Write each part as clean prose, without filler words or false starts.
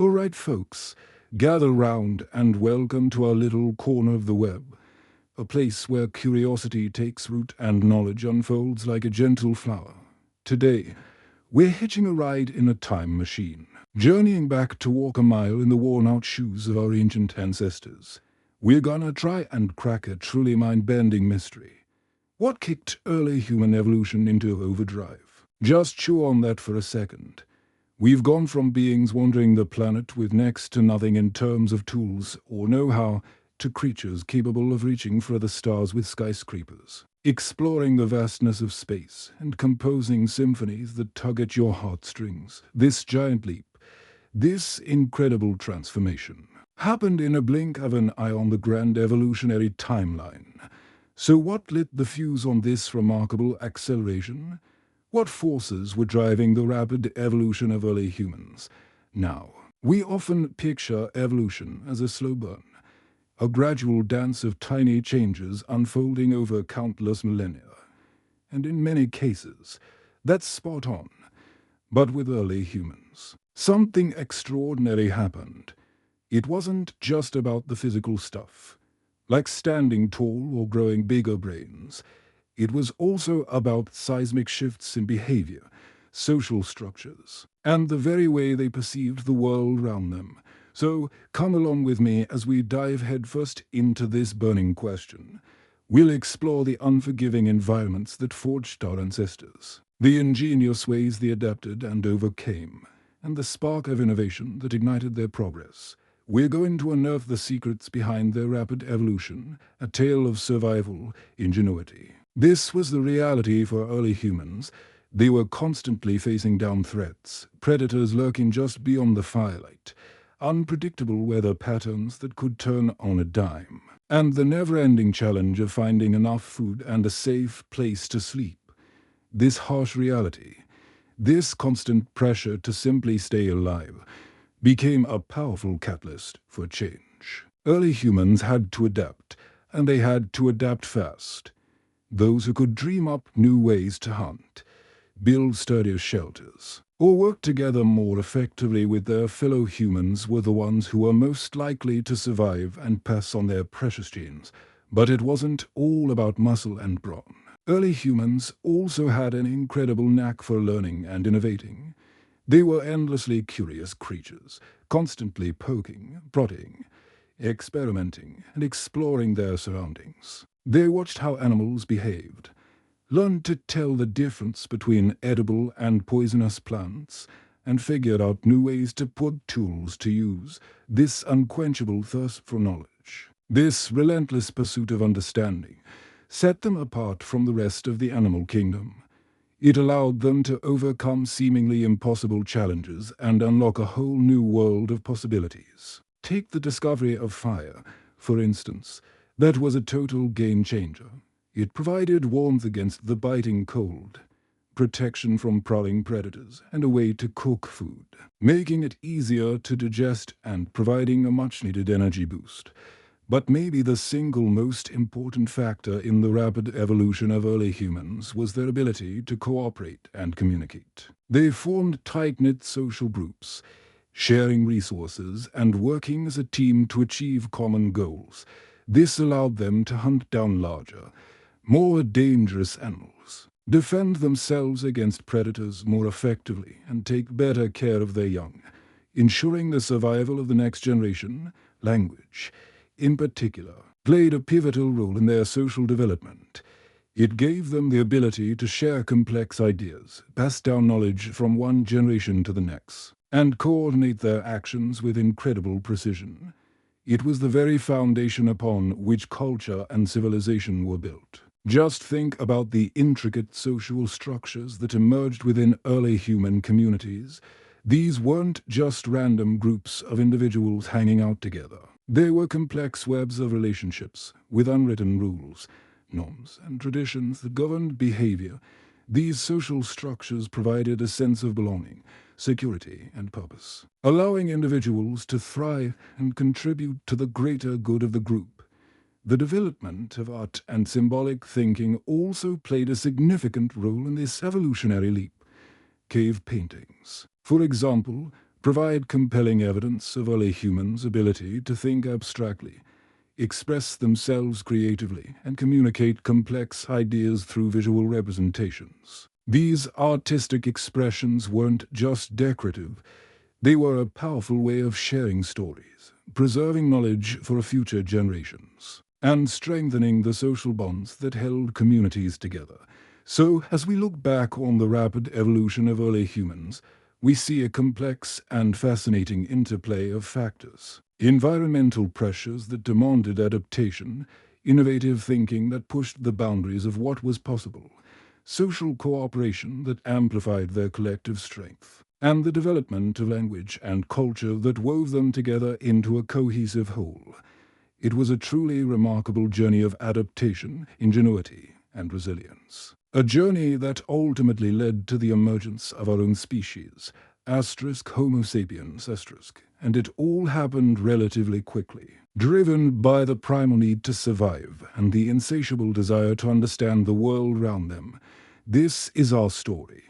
All right, folks, gather round and welcome to our little corner of the web, a place where curiosity takes root and knowledge unfolds like a gentle flower. Today, we're hitching a ride in a time machine, journeying back to walk a mile in the worn-out shoes of our ancient ancestors. We're gonna try and crack a truly mind-bending mystery. What kicked early human evolution into overdrive? Just chew on that for a second. We've gone from beings wandering the planet with next to nothing in terms of tools or know-how to creatures capable of reaching for the stars with skyscrapers, exploring the vastness of space and composing symphonies that tug at your heartstrings. This giant leap, this incredible transformation, happened in a blink of an eye on the grand evolutionary timeline. So what lit the fuse on this remarkable acceleration? What forces were driving the rapid evolution of early humans? Now, we often picture evolution as a slow burn, a gradual dance of tiny changes unfolding over countless millennia. And in many cases, that's spot on. But with early humans, something extraordinary happened. It wasn't just about the physical stuff, like standing tall or growing bigger brains. It was also about seismic shifts in behavior, social structures, and the very way they perceived the world around them. So come along with me as we dive headfirst into this burning question. We'll explore the unforgiving environments that forged our ancestors, the ingenious ways they adapted and overcame, and the spark of innovation that ignited their progress. We're going to unearth the secrets behind their rapid evolution, a tale of survival, ingenuity. This was the reality for early humans. They were constantly facing down threats, predators lurking just beyond the firelight, unpredictable weather patterns that could turn on a dime, and the never-ending challenge of finding enough food and a safe place to sleep. This harsh reality, this constant pressure to simply stay alive, became a powerful catalyst for change. Early humans had to adapt, and they had to adapt fast. Those who could dream up new ways to hunt, build sturdier shelters, or work together more effectively with their fellow humans were the ones who were most likely to survive and pass on their precious genes. But it wasn't all about muscle and brawn. Early humans also had an incredible knack for learning and innovating. They were endlessly curious creatures, constantly poking, prodding, experimenting, and exploring their surroundings. They watched how animals behaved, learned to tell the difference between edible and poisonous plants, and figured out new ways to put tools to use. This unquenchable thirst for knowledge, this relentless pursuit of understanding, set them apart from the rest of the animal kingdom. It allowed them to overcome seemingly impossible challenges and unlock a whole new world of possibilities. Take the discovery of fire, for instance. That was a total game-changer. It provided warmth against the biting cold, protection from prowling predators, and a way to cook food, making it easier to digest and providing a much-needed energy boost. But maybe the single most important factor in the rapid evolution of early humans was their ability to cooperate and communicate. They formed tight-knit social groups, sharing resources and working as a team to achieve common goals. This allowed them to hunt down larger, more dangerous animals, defend themselves against predators more effectively, and take better care of their young, ensuring the survival of the next generation. Language, in particular, played a pivotal role in their social development. It gave them the ability to share complex ideas, pass down knowledge from one generation to the next, and coordinate their actions with incredible precision. It was the very foundation upon which culture and civilization were built. Just think about the intricate social structures that emerged within early human communities. These weren't just random groups of individuals hanging out together. They were complex webs of relationships with unwritten rules, norms, and traditions that governed behavior. These social structures provided a sense of belonging, security, and purpose, allowing individuals to thrive and contribute to the greater good of the group. The development of art and symbolic thinking also played a significant role in this evolutionary leap. Cave paintings, for example, provide compelling evidence of early humans' ability to think abstractly, express themselves creatively, and communicate complex ideas through visual representations. These artistic expressions weren't just decorative, they were a powerful way of sharing stories, preserving knowledge for future generations, and strengthening the social bonds that held communities together. So, as we look back on the rapid evolution of early humans, we see a complex and fascinating interplay of factors. Environmental pressures that demanded adaptation, innovative thinking that pushed the boundaries of what was possible, social cooperation that amplified their collective strength, and the development of language and culture that wove them together into a cohesive whole. It was a truly remarkable journey of adaptation, ingenuity, and resilience. A journey that ultimately led to the emergence of our own species, Homo sapiens, and it all happened relatively quickly. Driven by the primal need to survive and the insatiable desire to understand the world around them, this is our story.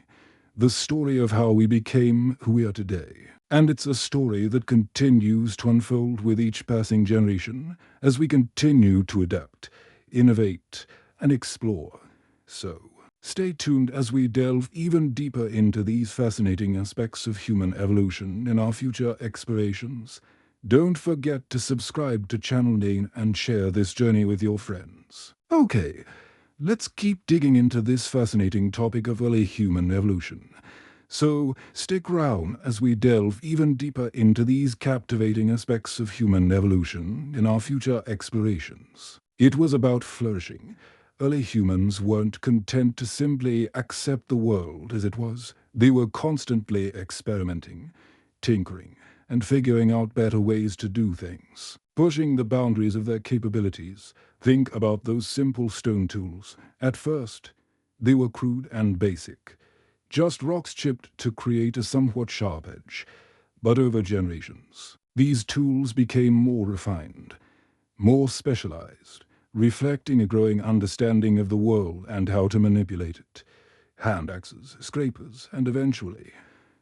The story of how we became who we are today. And it's a story that continues to unfold with each passing generation as we continue to adapt, innovate, and explore. So, stay tuned as we delve even deeper into these fascinating aspects of human evolution in our future explorations. Don't forget to subscribe to Channel 9 and share this journey with your friends. Okay, let's keep digging into this fascinating topic of early human evolution. So, stick around as we delve even deeper into these captivating aspects of human evolution in our future explorations. It was about flourishing. Early humans weren't content to simply accept the world as it was. They were constantly experimenting, tinkering, and figuring out better ways to do things, pushing the boundaries of their capabilities. Think about those simple stone tools. At first, they were crude and basic, just rocks chipped to create a somewhat sharp edge. But over generations, these tools became more refined, more specialized, reflecting a growing understanding of the world and how to manipulate it. Hand axes, scrapers, and eventually,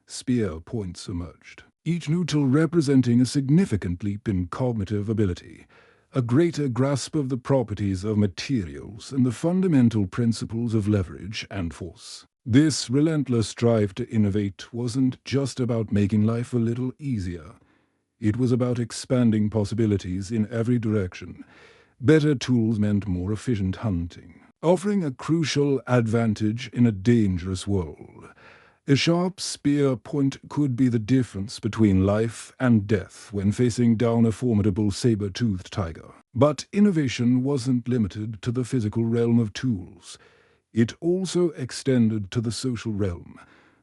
spear points emerged, each new tool representing a significant leap in cognitive ability, a greater grasp of the properties of materials and the fundamental principles of leverage and force. This relentless drive to innovate wasn't just about making life a little easier. It was about expanding possibilities in every direction. Better tools meant more efficient hunting, offering a crucial advantage in a dangerous world. A sharp spear point could be the difference between life and death when facing down a formidable saber-toothed tiger. But innovation wasn't limited to the physical realm of tools. It also extended to the social realm,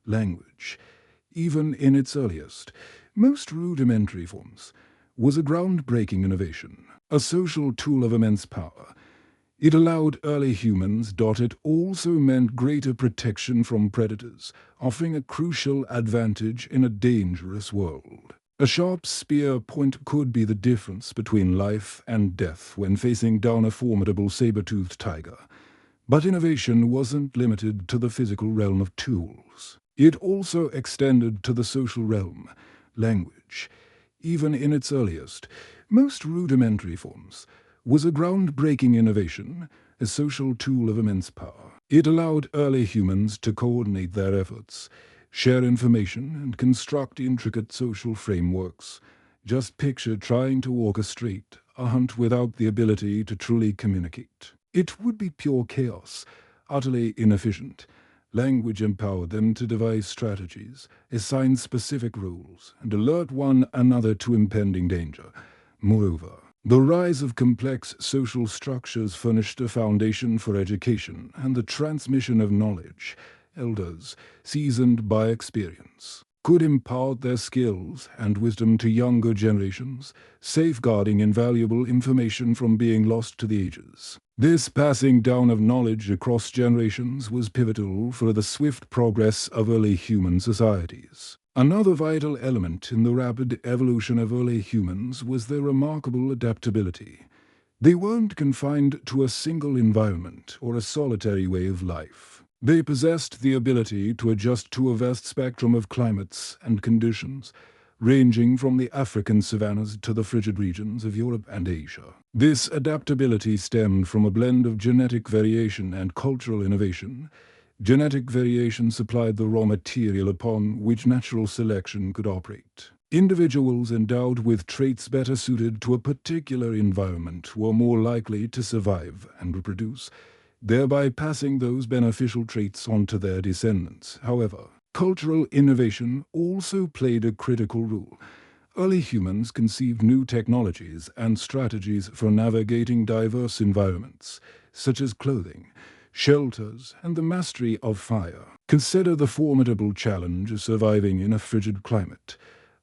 language. Even in its earliest, most rudimentary forms, was a groundbreaking innovation, a social tool of immense power. It allowed early humans. It also meant greater protection from predators, offering a crucial advantage in a dangerous world. A sharp spear point could be the difference between life and death when facing down a formidable saber-toothed tiger. But innovation wasn't limited to the physical realm of tools. It also extended to the social realm, language. Even in its earliest, most rudimentary forms, was a groundbreaking innovation, a social tool of immense power. It allowed early humans to coordinate their efforts, share information, and construct intricate social frameworks. Just picture trying to orchestrate a hunt without the ability to truly communicate. It would be pure chaos, utterly inefficient. Language empowered them to devise strategies, assign specific rules, and alert one another to impending danger. Moreover, the rise of complex social structures furnished a foundation for education and the transmission of knowledge. Elders, seasoned by experience, could impart their skills and wisdom to younger generations, safeguarding invaluable information from being lost to the ages. This passing down of knowledge across generations was pivotal for the swift progress of early human societies. Another vital element in the rapid evolution of early humans was their remarkable adaptability. They weren't confined to a single environment or a solitary way of life. They possessed the ability to adjust to a vast spectrum of climates and conditions, ranging from the African savannas to the frigid regions of Europe and Asia. This adaptability stemmed from a blend of genetic variation and cultural innovation. Genetic variation supplied the raw material upon which natural selection could operate. Individuals endowed with traits better suited to a particular environment were more likely to survive and reproduce, thereby passing those beneficial traits on to their descendants. However, cultural innovation also played a critical role. Early humans conceived new technologies and strategies for navigating diverse environments, such as clothing, shelters, and the mastery of fire. Consider the formidable challenge of surviving in a frigid climate.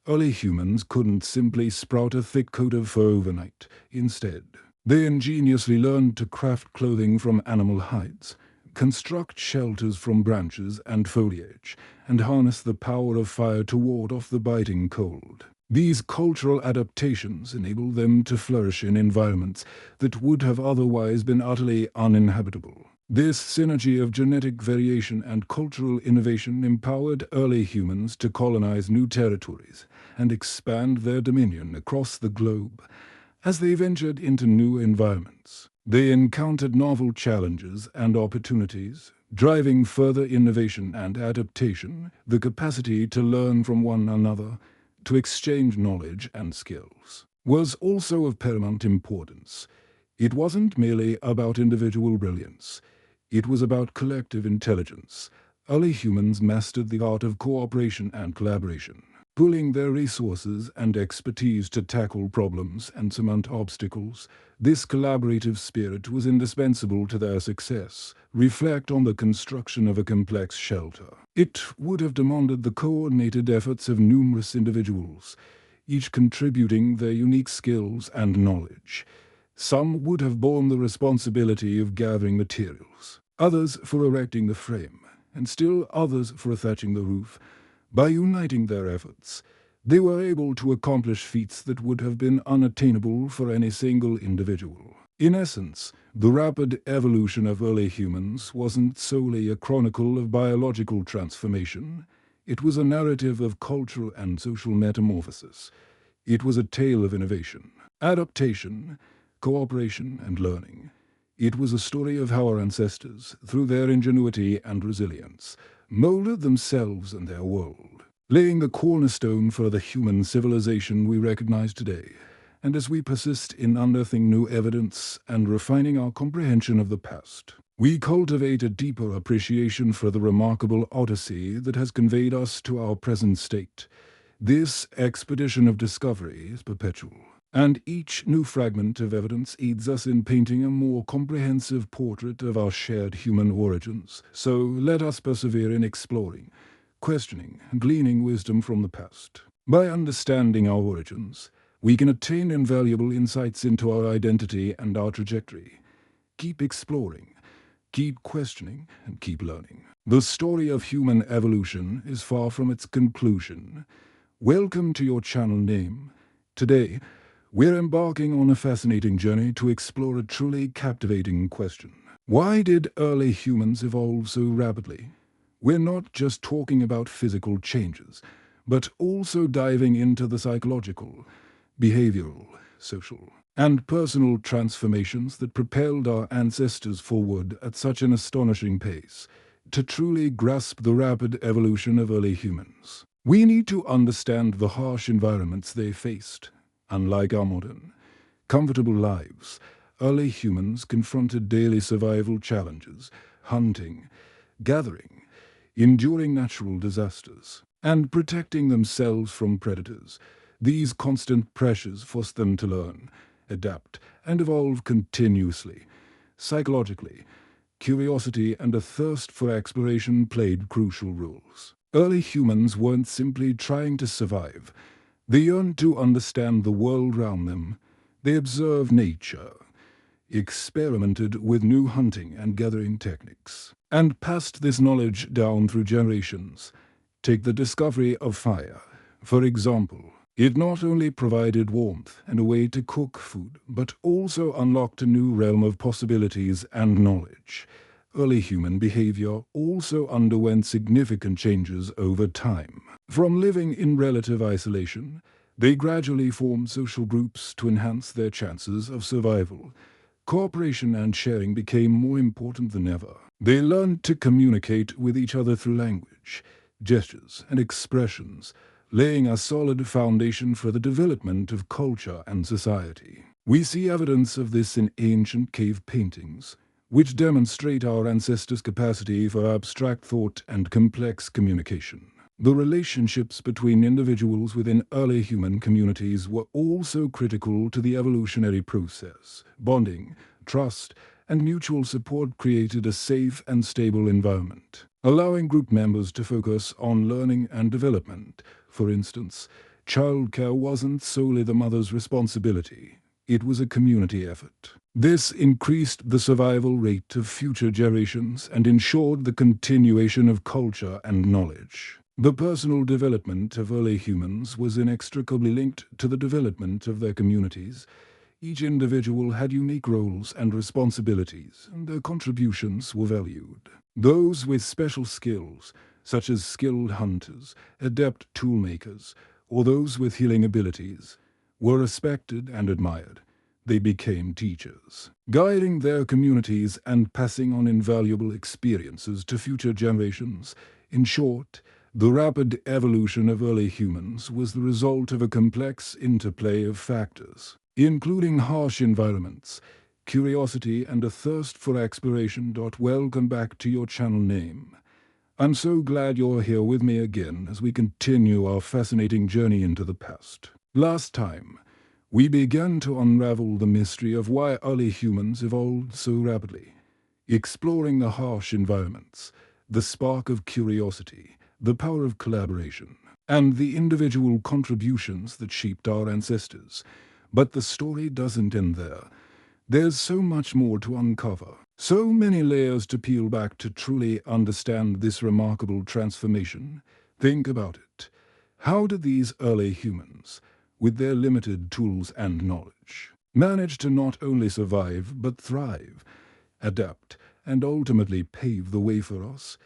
Early humans couldn't simply sprout a thick coat of fur overnight. Instead, they ingeniously learned to craft clothing from animal hides, construct shelters from branches and foliage, and harness the power of fire to ward off the biting cold. These cultural adaptations enabled them to flourish in environments that would have otherwise been utterly uninhabitable. This synergy of genetic variation and cultural innovation empowered early humans to colonize new territories and expand their dominion across the globe. As they ventured into new environments, they encountered novel challenges and opportunities, driving further innovation and adaptation, the capacity to learn from one another, to exchange knowledge and skills, was also of paramount importance. It wasn't merely about individual brilliance. It was about collective intelligence. Early humans mastered the art of cooperation and collaboration, pooling their resources and expertise to tackle problems and surmount obstacles. This collaborative spirit was indispensable to their success. Reflect on the construction of a complex shelter. It would have demanded the coordinated efforts of numerous individuals, each contributing their unique skills and knowledge. Some would have borne the responsibility of gathering materials, others for erecting the frame, and still others for thatching the roof. By uniting their efforts, they were able to accomplish feats that would have been unattainable for any single individual. In essence, the rapid evolution of early humans wasn't solely a chronicle of biological transformation. It was a narrative of cultural and social metamorphosis. It was a tale of innovation, adaptation, cooperation, and learning. It was a story of how our ancestors, through their ingenuity and resilience, molded themselves and their world, laying the cornerstone for the human civilization we recognize today. And as we persist in unearthing new evidence and refining our comprehension of the past, we cultivate a deeper appreciation for the remarkable odyssey that has conveyed us to our present state. This expedition of discovery is perpetual, and each new fragment of evidence aids us in painting a more comprehensive portrait of our shared human origins. So let us persevere in exploring, questioning, and gleaning wisdom from the past. By understanding our origins, we can attain invaluable insights into our identity and our trajectory. Keep exploring, keep questioning, and keep learning. The story of human evolution is far from its conclusion. Welcome to your channel name. Today, we're embarking on a fascinating journey to explore a truly captivating question. Why did early humans evolve so rapidly? We're not just talking about physical changes, but also diving into the psychological, behavioral, social, and personal transformations that propelled our ancestors forward at such an astonishing pace. To truly grasp the rapid evolution of early humans, we need to understand the harsh environments they faced. Unlike our modern, comfortable lives, early humans confronted daily survival challenges, hunting, gathering, enduring natural disasters, and protecting themselves from predators. These constant pressures forced them to learn, adapt, and evolve continuously. Psychologically, curiosity and a thirst for exploration played crucial roles. Early humans weren't simply trying to survive. They yearned to understand the world around them. They observed nature, experimented with new hunting and gathering techniques, and passed this knowledge down through generations. Take the discovery of fire, for example. It not only provided warmth and a way to cook food, but also unlocked a new realm of possibilities and knowledge. early human behavior also underwent significant changes over time. From living in relative isolation, they gradually formed social groups to enhance their chances of survival. Cooperation and sharing became more important than ever. They learned to communicate with each other through language, gestures, and expressions, laying a solid foundation for the development of culture and society. We see evidence of this in ancient cave paintings, which demonstrate our ancestors' capacity for abstract thought and complex communication. The relationships between individuals within early human communities were also critical to the evolutionary process. Bonding, trust, and mutual support created a safe and stable environment, allowing group members to focus on learning and development. For instance, childcare wasn't solely the mother's responsibility. It was a community effort. This increased the survival rate of future generations and ensured the continuation of culture and knowledge. The personal development of early humans was inextricably linked to the development of their communities. Each individual had unique roles and responsibilities, and their contributions were valued. Those with special skills, such as skilled hunters, adept toolmakers, or those with healing abilities, were respected and admired. They became teachers, guiding their communities and passing on invaluable experiences to future generations. In short, the rapid evolution of early humans was the result of a complex interplay of factors, including harsh environments, curiosity, and a thirst for exploration. Welcome back to your channel name. I'm so glad you're here with me again as we continue our fascinating journey into the past. Last time, we began to unravel the mystery of why early humans evolved so rapidly, exploring the harsh environments, the spark of curiosity, the power of collaboration, and the individual contributions that shaped our ancestors. But the story doesn't end there. There's so much more to uncover, so many layers to peel back to truly understand this remarkable transformation. Think about it. How did these early humans, with their limited tools and knowledge, manage to not only survive but thrive, adapt, and ultimately pave the way for us?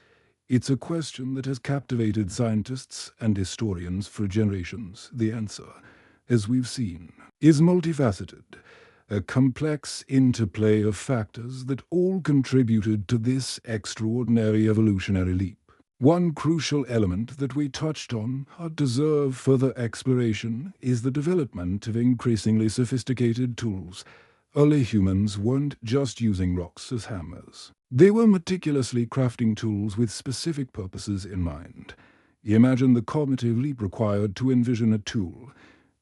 It's a question that has captivated scientists and historians for generations. The answer, as we've seen, is multifaceted, a complex interplay of factors that all contributed to this extraordinary evolutionary leap. One crucial element that we touched on but deserve further exploration is the development of increasingly sophisticated tools. Early humans weren't just using rocks as hammers. They were meticulously crafting tools with specific purposes in mind. Imagine the cognitive leap required to envision a tool,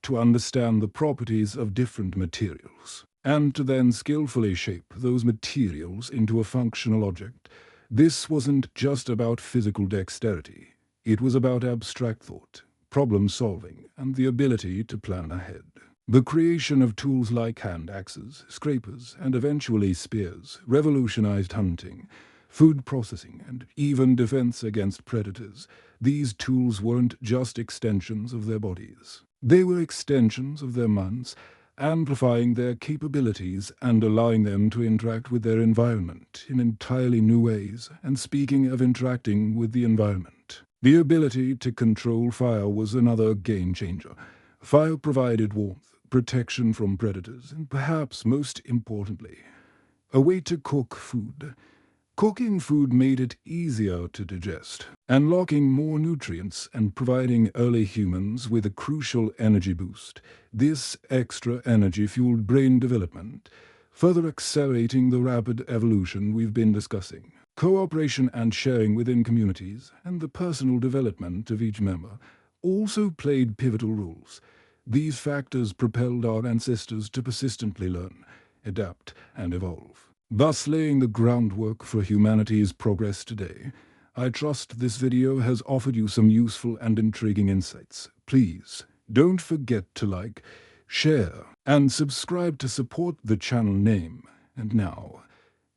to understand the properties of different materials, and to then skillfully shape those materials into a functional object. This wasn't just about physical dexterity. It was about abstract thought, problem solving, and the ability to plan ahead. The creation of tools like hand axes, scrapers, and eventually spears revolutionized hunting, food processing, and even defense against predators. These tools weren't just extensions of their bodies. They were extensions of their minds, amplifying their capabilities and allowing them to interact with their environment in entirely new ways. And speaking of interacting with the environment, the ability to control fire was another game changer. Fire provided warmth, protection from predators, and perhaps most importantly, a way to cook food. Cooking food made it easier to digest, unlocking more nutrients and providing early humans with a crucial energy boost. This extra energy fueled brain development, further accelerating the rapid evolution we've been discussing. Cooperation and sharing within communities, and the personal development of each member, also played pivotal roles. These factors propelled our ancestors to persistently learn, adapt, and evolve, thus laying the groundwork for humanity's progress today. I trust this video has offered you some useful and intriguing insights. Please don't forget to like, share, and subscribe to support the channel name. And now,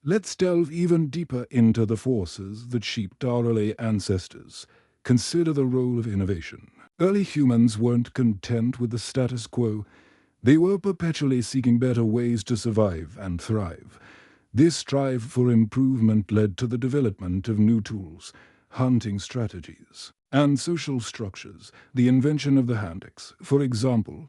let's delve even deeper into the forces that shaped our early ancestors. Consider the role of innovation. Early humans weren't content with the status quo. They were perpetually seeking better ways to survive and thrive. This drive for improvement led to the development of new tools, hunting strategies, and social structures. The invention of the hand axe, for example,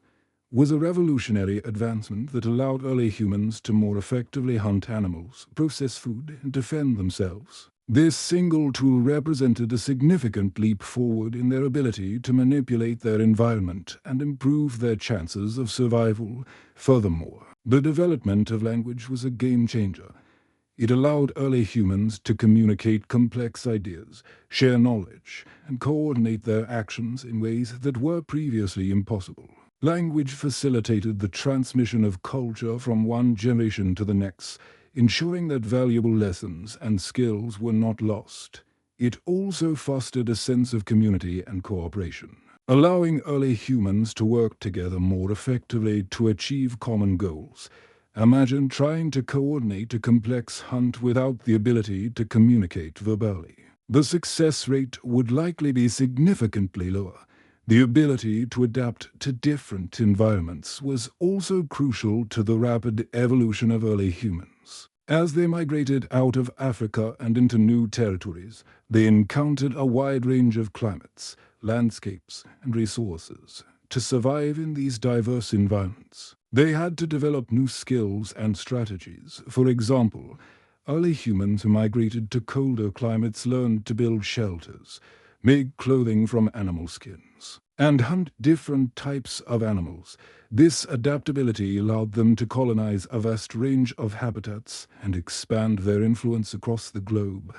was a revolutionary advancement that allowed early humans to more effectively hunt animals, process food, and defend themselves. This single tool represented a significant leap forward in their ability to manipulate their environment and improve their chances of survival. Furthermore, the development of language was a game changer. It allowed early humans to communicate complex ideas, share knowledge, and coordinate their actions in ways that were previously impossible. Language facilitated the transmission of culture from one generation to the next, ensuring that valuable lessons and skills were not lost. It also fostered a sense of community and cooperation, allowing early humans to work together more effectively to achieve common goals. Imagine trying to coordinate a complex hunt without the ability to communicate verbally. The success rate would likely be significantly lower. The ability to adapt to different environments was also crucial to the rapid evolution of early humans. As they migrated out of Africa and into new territories, they encountered a wide range of climates, landscapes, and resources. To survive in these diverse environments, they had to develop new skills and strategies. For example, early humans who migrated to colder climates learned to build shelters, make clothing from animal skins, and hunt different types of animals. This adaptability allowed them to colonize a vast range of habitats and expand their influence across the globe.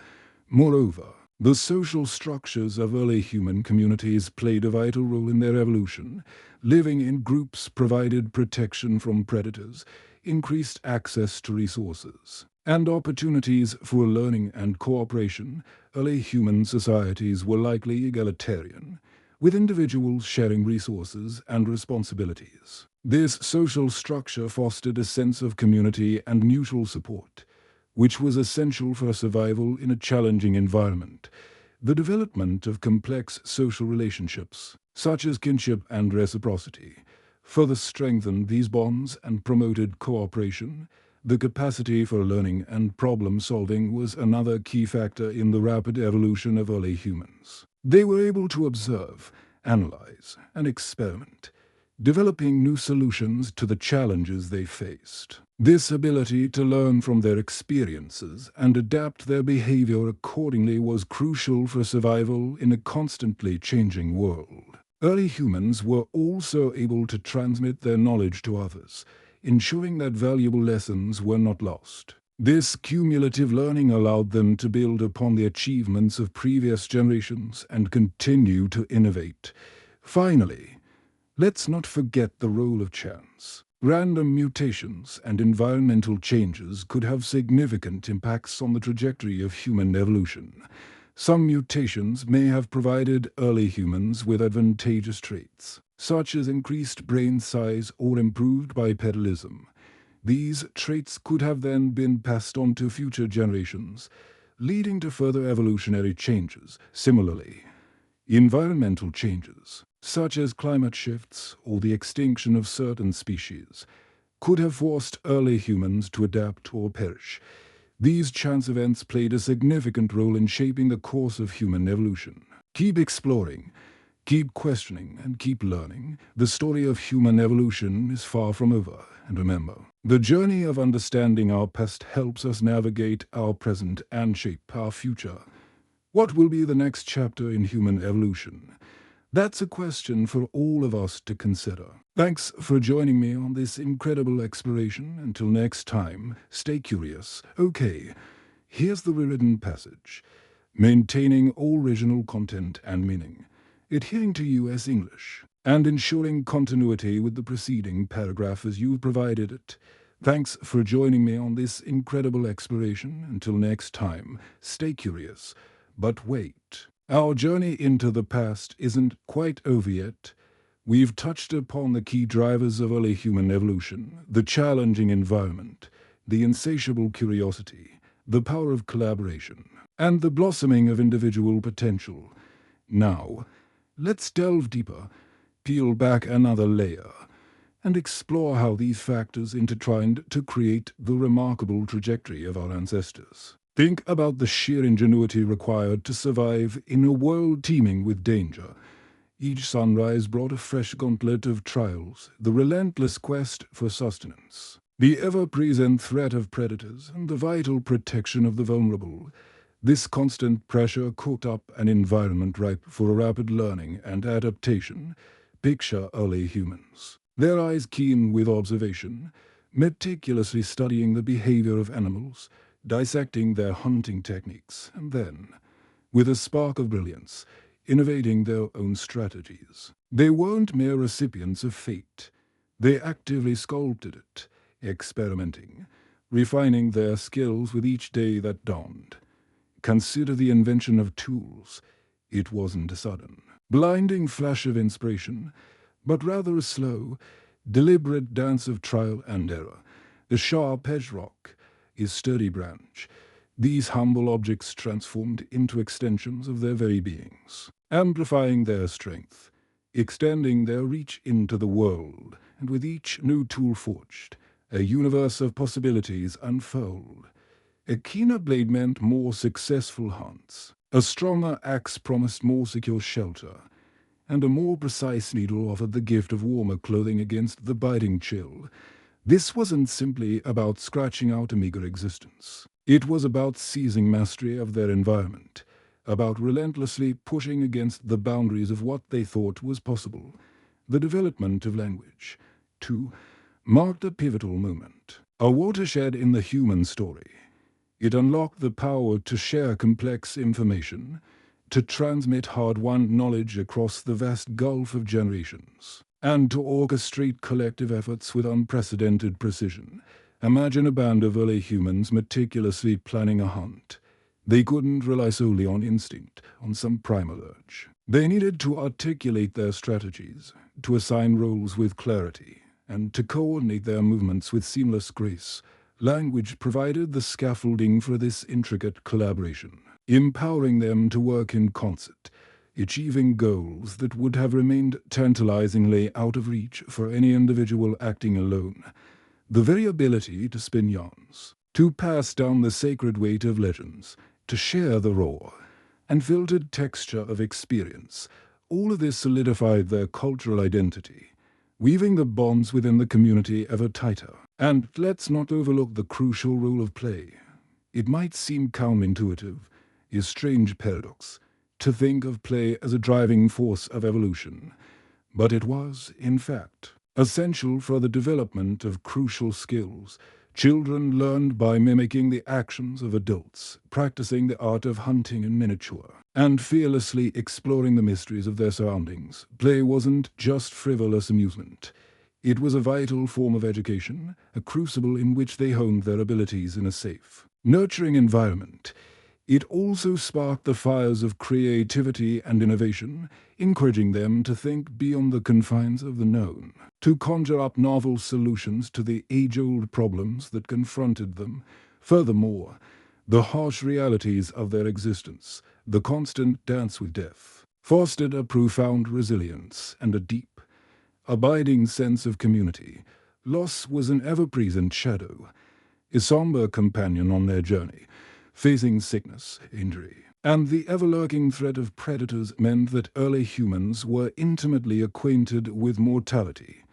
Moreover, the social structures of early human communities played a vital role in their evolution. Living in groups provided protection from predators, increased access to resources, and opportunities for learning and cooperation. Early human societies were likely egalitarian, with individuals sharing resources and responsibilities. This social structure fostered a sense of community and mutual support, which was essential for survival in a challenging environment. The development of complex social relationships, such as kinship and reciprocity, further strengthened these bonds and promoted cooperation. The capacity for learning and problem-solving was another key factor in the rapid evolution of early humans. They were able to observe, analyze, and experiment, developing new solutions to the challenges they faced. This ability to learn from their experiences and adapt their behavior accordingly was crucial for survival in a constantly changing world. Early humans were also able to transmit their knowledge to others, ensuring that valuable lessons were not lost. This cumulative learning allowed them to build upon the achievements of previous generations and continue to innovate. Finally, let's not forget the role of chance. Random mutations and environmental changes could have significant impacts on the trajectory of human evolution. Some mutations may have provided early humans with advantageous traits, such as increased brain size or improved bipedalism. These traits could have then been passed on to future generations, leading to further evolutionary changes. Similarly, environmental changes, such as climate shifts or the extinction of certain species, could have forced early humans to adapt or perish. These chance events played a significant role in shaping the course of human evolution. Keep exploring, keep questioning, and keep learning. The story of human evolution is far from over. And remember, the journey of understanding our past helps us navigate our present and shape our future. What will be the next chapter in human evolution? That's a question for all of us to consider. Thanks for joining me on this incredible exploration. Until next time, stay curious. Okay, here's the rewritten passage. Maintaining original content and meaning, adhering to US English, and ensuring continuity with the preceding paragraph as you've provided it. Thanks for joining me on this incredible exploration. Until next time, stay curious. But wait, our journey into the past isn't quite over yet. We've touched upon the key drivers of early human evolution, the challenging environment, the insatiable curiosity, the power of collaboration, and the blossoming of individual potential. Now, let's delve deeper, peel back another layer, and explore how these factors intertwined to create the remarkable trajectory of our ancestors. Think about the sheer ingenuity required to survive in a world teeming with danger. Each sunrise brought a fresh gauntlet of trials, the relentless quest for sustenance, the ever-present threat of predators, and the vital protection of the vulnerable. This constant pressure cooked up an environment ripe for rapid learning and adaptation. Picture early humans, their eyes keen with observation, meticulously studying the behavior of animals, dissecting their hunting techniques, and then, with a spark of brilliance, innovating their own strategies. They weren't mere recipients of fate. They actively sculpted it, experimenting, refining their skills with each day that dawned. Consider the invention of tools. It wasn't a sudden, blinding flash of inspiration, but rather a slow, deliberate dance of trial and error. The sharp edge rock, his sturdy branch, these humble objects transformed into extensions of their very beings, amplifying their strength, extending their reach into the world, and with each new tool forged, a universe of possibilities unfold. A keener blade meant more successful hunts, a stronger axe promised more secure shelter, and a more precise needle offered the gift of warmer clothing against the biting chill. This wasn't simply about scratching out a meager existence. It was about seizing mastery of their environment, about relentlessly pushing against the boundaries of what they thought was possible. The development of language, too, marked a pivotal moment, a watershed in the human story. It unlocked the power to share complex information, to transmit hard-won knowledge across the vast gulf of generations, and to orchestrate collective efforts with unprecedented precision. Imagine a band of early humans meticulously planning a hunt. They couldn't rely solely on instinct, on some primal urge. They needed to articulate their strategies, to assign roles with clarity, and to coordinate their movements with seamless grace. Language provided the scaffolding for this intricate collaboration, empowering them to work in concert, achieving goals that would have remained tantalizingly out of reach for any individual acting alone. The very ability to spin yarns, to pass down the sacred weight of legends, to share the raw and filtered texture of experience, all of this solidified their cultural identity, weaving the bonds within the community ever tighter. And let's not overlook the crucial role of play. It might seem counterintuitive, a strange paradox, to think of play as a driving force of evolution, but it was, in fact, essential for the development of crucial skills. Children learned by mimicking the actions of adults, practicing the art of hunting in miniature, and fearlessly exploring the mysteries of their surroundings. Play wasn't just frivolous amusement. It was a vital form of education, a crucible in which they honed their abilities in a safe, nurturing environment. It also sparked the fires of creativity and innovation, encouraging them to think beyond the confines of the known, to conjure up novel solutions to the age-old problems that confronted them. Furthermore, the harsh realities of their existence, the constant dance with death, fostered a profound resilience and a deep, abiding sense of community. Loss was an ever-present shadow, a somber companion on their journey. Facing sickness, injury, and the ever-lurking threat of predators meant that early humans were intimately acquainted with mortality,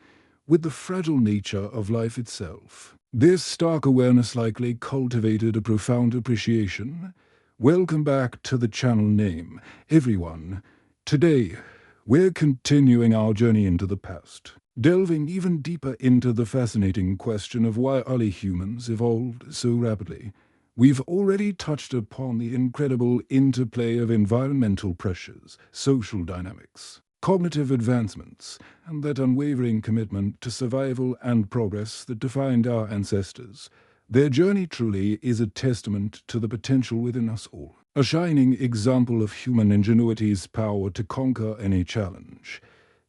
with the fragile nature of life itself. This stark awareness likely cultivated a profound appreciation. Welcome back to the channel name, everyone. Today, we're continuing our journey into the past, delving even deeper into the fascinating question of why early humans evolved so rapidly. We've already touched upon the incredible interplay of environmental pressures, social dynamics, cognitive advancements, and that unwavering commitment to survival and progress that defined our ancestors. Their journey truly is a testament to the potential within us all, a shining example of human ingenuity's power to conquer any challenge.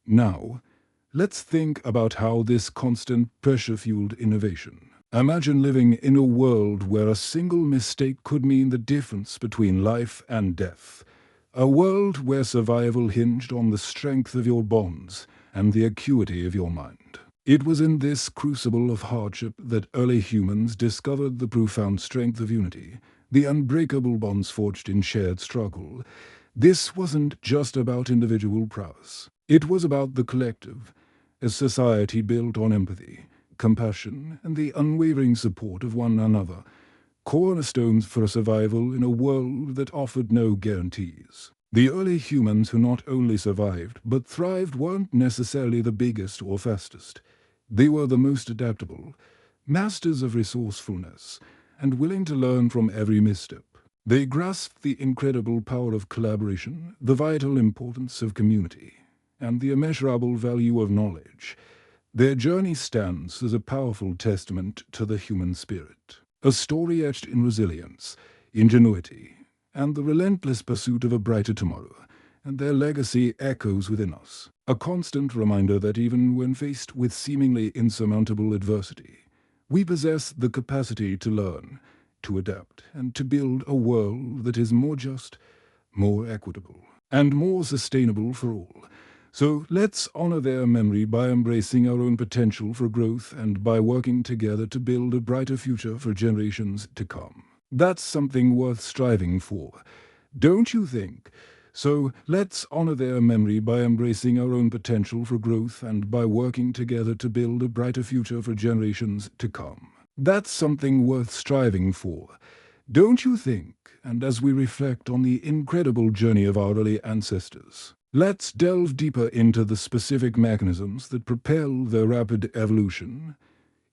Now, let's think about how this constant pressure fueled innovation. Imagine living in a world where a single mistake could mean the difference between life and death. A world where survival hinged on the strength of your bonds and the acuity of your mind. It was in this crucible of hardship that early humans discovered the profound strength of unity, the unbreakable bonds forged in shared struggle. This wasn't just about individual prowess. It was about the collective, a society built on empathy, compassion, and the unwavering support of one another, cornerstones for survival in a world that offered no guarantees. The early humans who not only survived but thrived weren't necessarily the biggest or fastest. They were the most adaptable, masters of resourcefulness, and willing to learn from every misstep. They grasped the incredible power of collaboration, the vital importance of community, and the immeasurable value of knowledge. Their journey stands as a powerful testament to the human spirit, a story etched in resilience, ingenuity, and the relentless pursuit of a brighter tomorrow, and their legacy echoes within us, a constant reminder that even when faced with seemingly insurmountable adversity, we possess the capacity to learn, to adapt, and to build a world that is more just, more equitable, and more sustainable for all. So let's honor their memory by embracing our own potential for growth and by working together to build a brighter future for generations to come. That's something worth striving for, don't you think? So let's honor their memory by embracing our own potential for growth and by working together to build a brighter future for generations to come. That's something worth striving for, don't you think? And as we reflect on the incredible journey of our early ancestors, let's delve deeper into the specific mechanisms that propel their rapid evolution.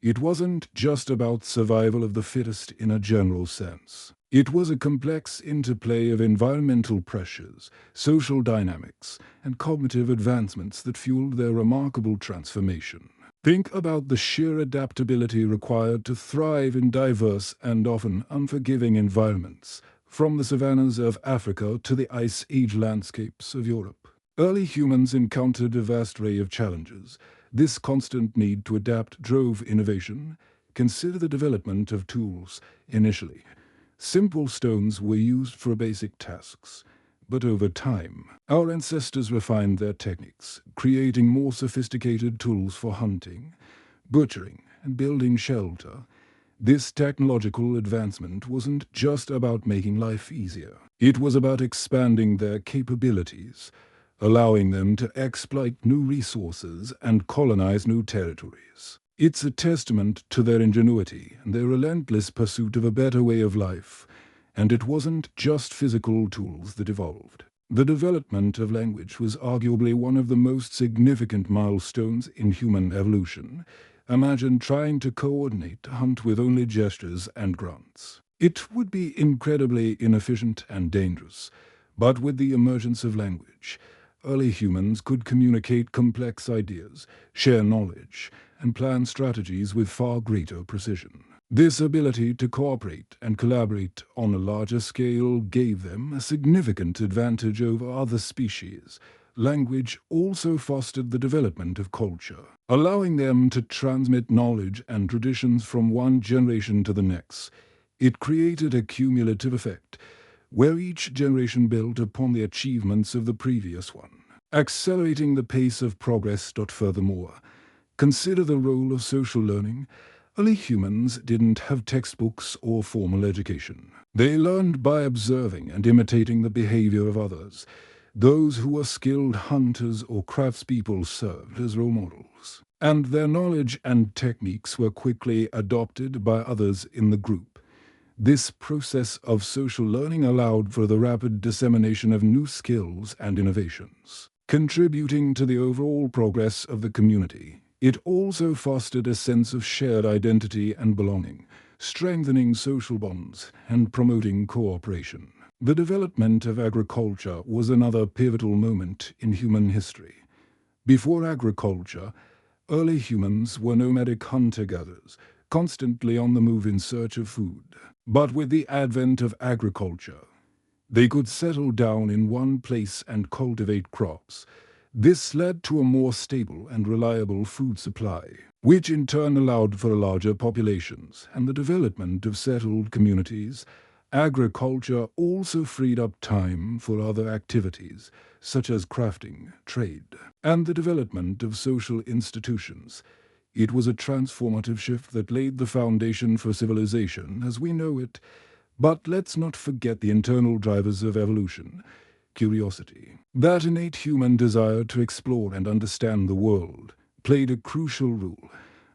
It wasn't just about survival of the fittest in a general sense. It was a complex interplay of environmental pressures, social dynamics, and cognitive advancements that fueled their remarkable transformation. Think about the sheer adaptability required to thrive in diverse and often unforgiving environments, from the savannas of Africa to the ice age landscapes of Europe. Early humans encountered a vast array of challenges. This constant need to adapt drove innovation. Consider the development of tools. Initially, simple stones were used for basic tasks. But over time, our ancestors refined their techniques, creating more sophisticated tools for hunting, butchering, and building shelter. This technological advancement wasn't just about making life easier. It was about expanding their capabilities, allowing them to exploit new resources and colonize new territories. It's a testament to their ingenuity and their relentless pursuit of a better way of life. And it wasn't just physical tools that evolved. The development of language was arguably one of the most significant milestones in human evolution. Imagine trying to coordinate a hunt with only gestures and grunts. It would be incredibly inefficient and dangerous. But with the emergence of language, early humans could communicate complex ideas, share knowledge, and plan strategies with far greater precision. This ability to cooperate and collaborate on a larger scale gave them a significant advantage over other species. Language also fostered the development of culture, allowing them to transmit knowledge and traditions from one generation to the next. It created a cumulative effect, where each generation built upon the achievements of the previous one, accelerating the pace of progress. Furthermore, consider the role of social learning. Early humans didn't have textbooks or formal education. They learned by observing and imitating the behavior of others. Those who were skilled hunters or craftspeople served as role models, and their knowledge and techniques were quickly adopted by others in the group. This process of social learning allowed for the rapid dissemination of new skills and innovations, contributing to the overall progress of the community. It also fostered a sense of shared identity and belonging, strengthening social bonds and promoting cooperation. The development of agriculture was another pivotal moment in human history. Before agriculture, early humans were nomadic hunter-gatherers, constantly on the move in search of food. But with the advent of agriculture, they could settle down in one place and cultivate crops. This led to a more stable and reliable food supply, which in turn allowed for larger populations and the development of settled communities. Agriculture also freed up time for other activities, such as crafting, trade, and the development of social institutions. It was a transformative shift that laid the foundation for civilization as we know it. But let's not forget the internal drivers of evolution. Curiosity. That innate human desire to explore and understand the world played a crucial role.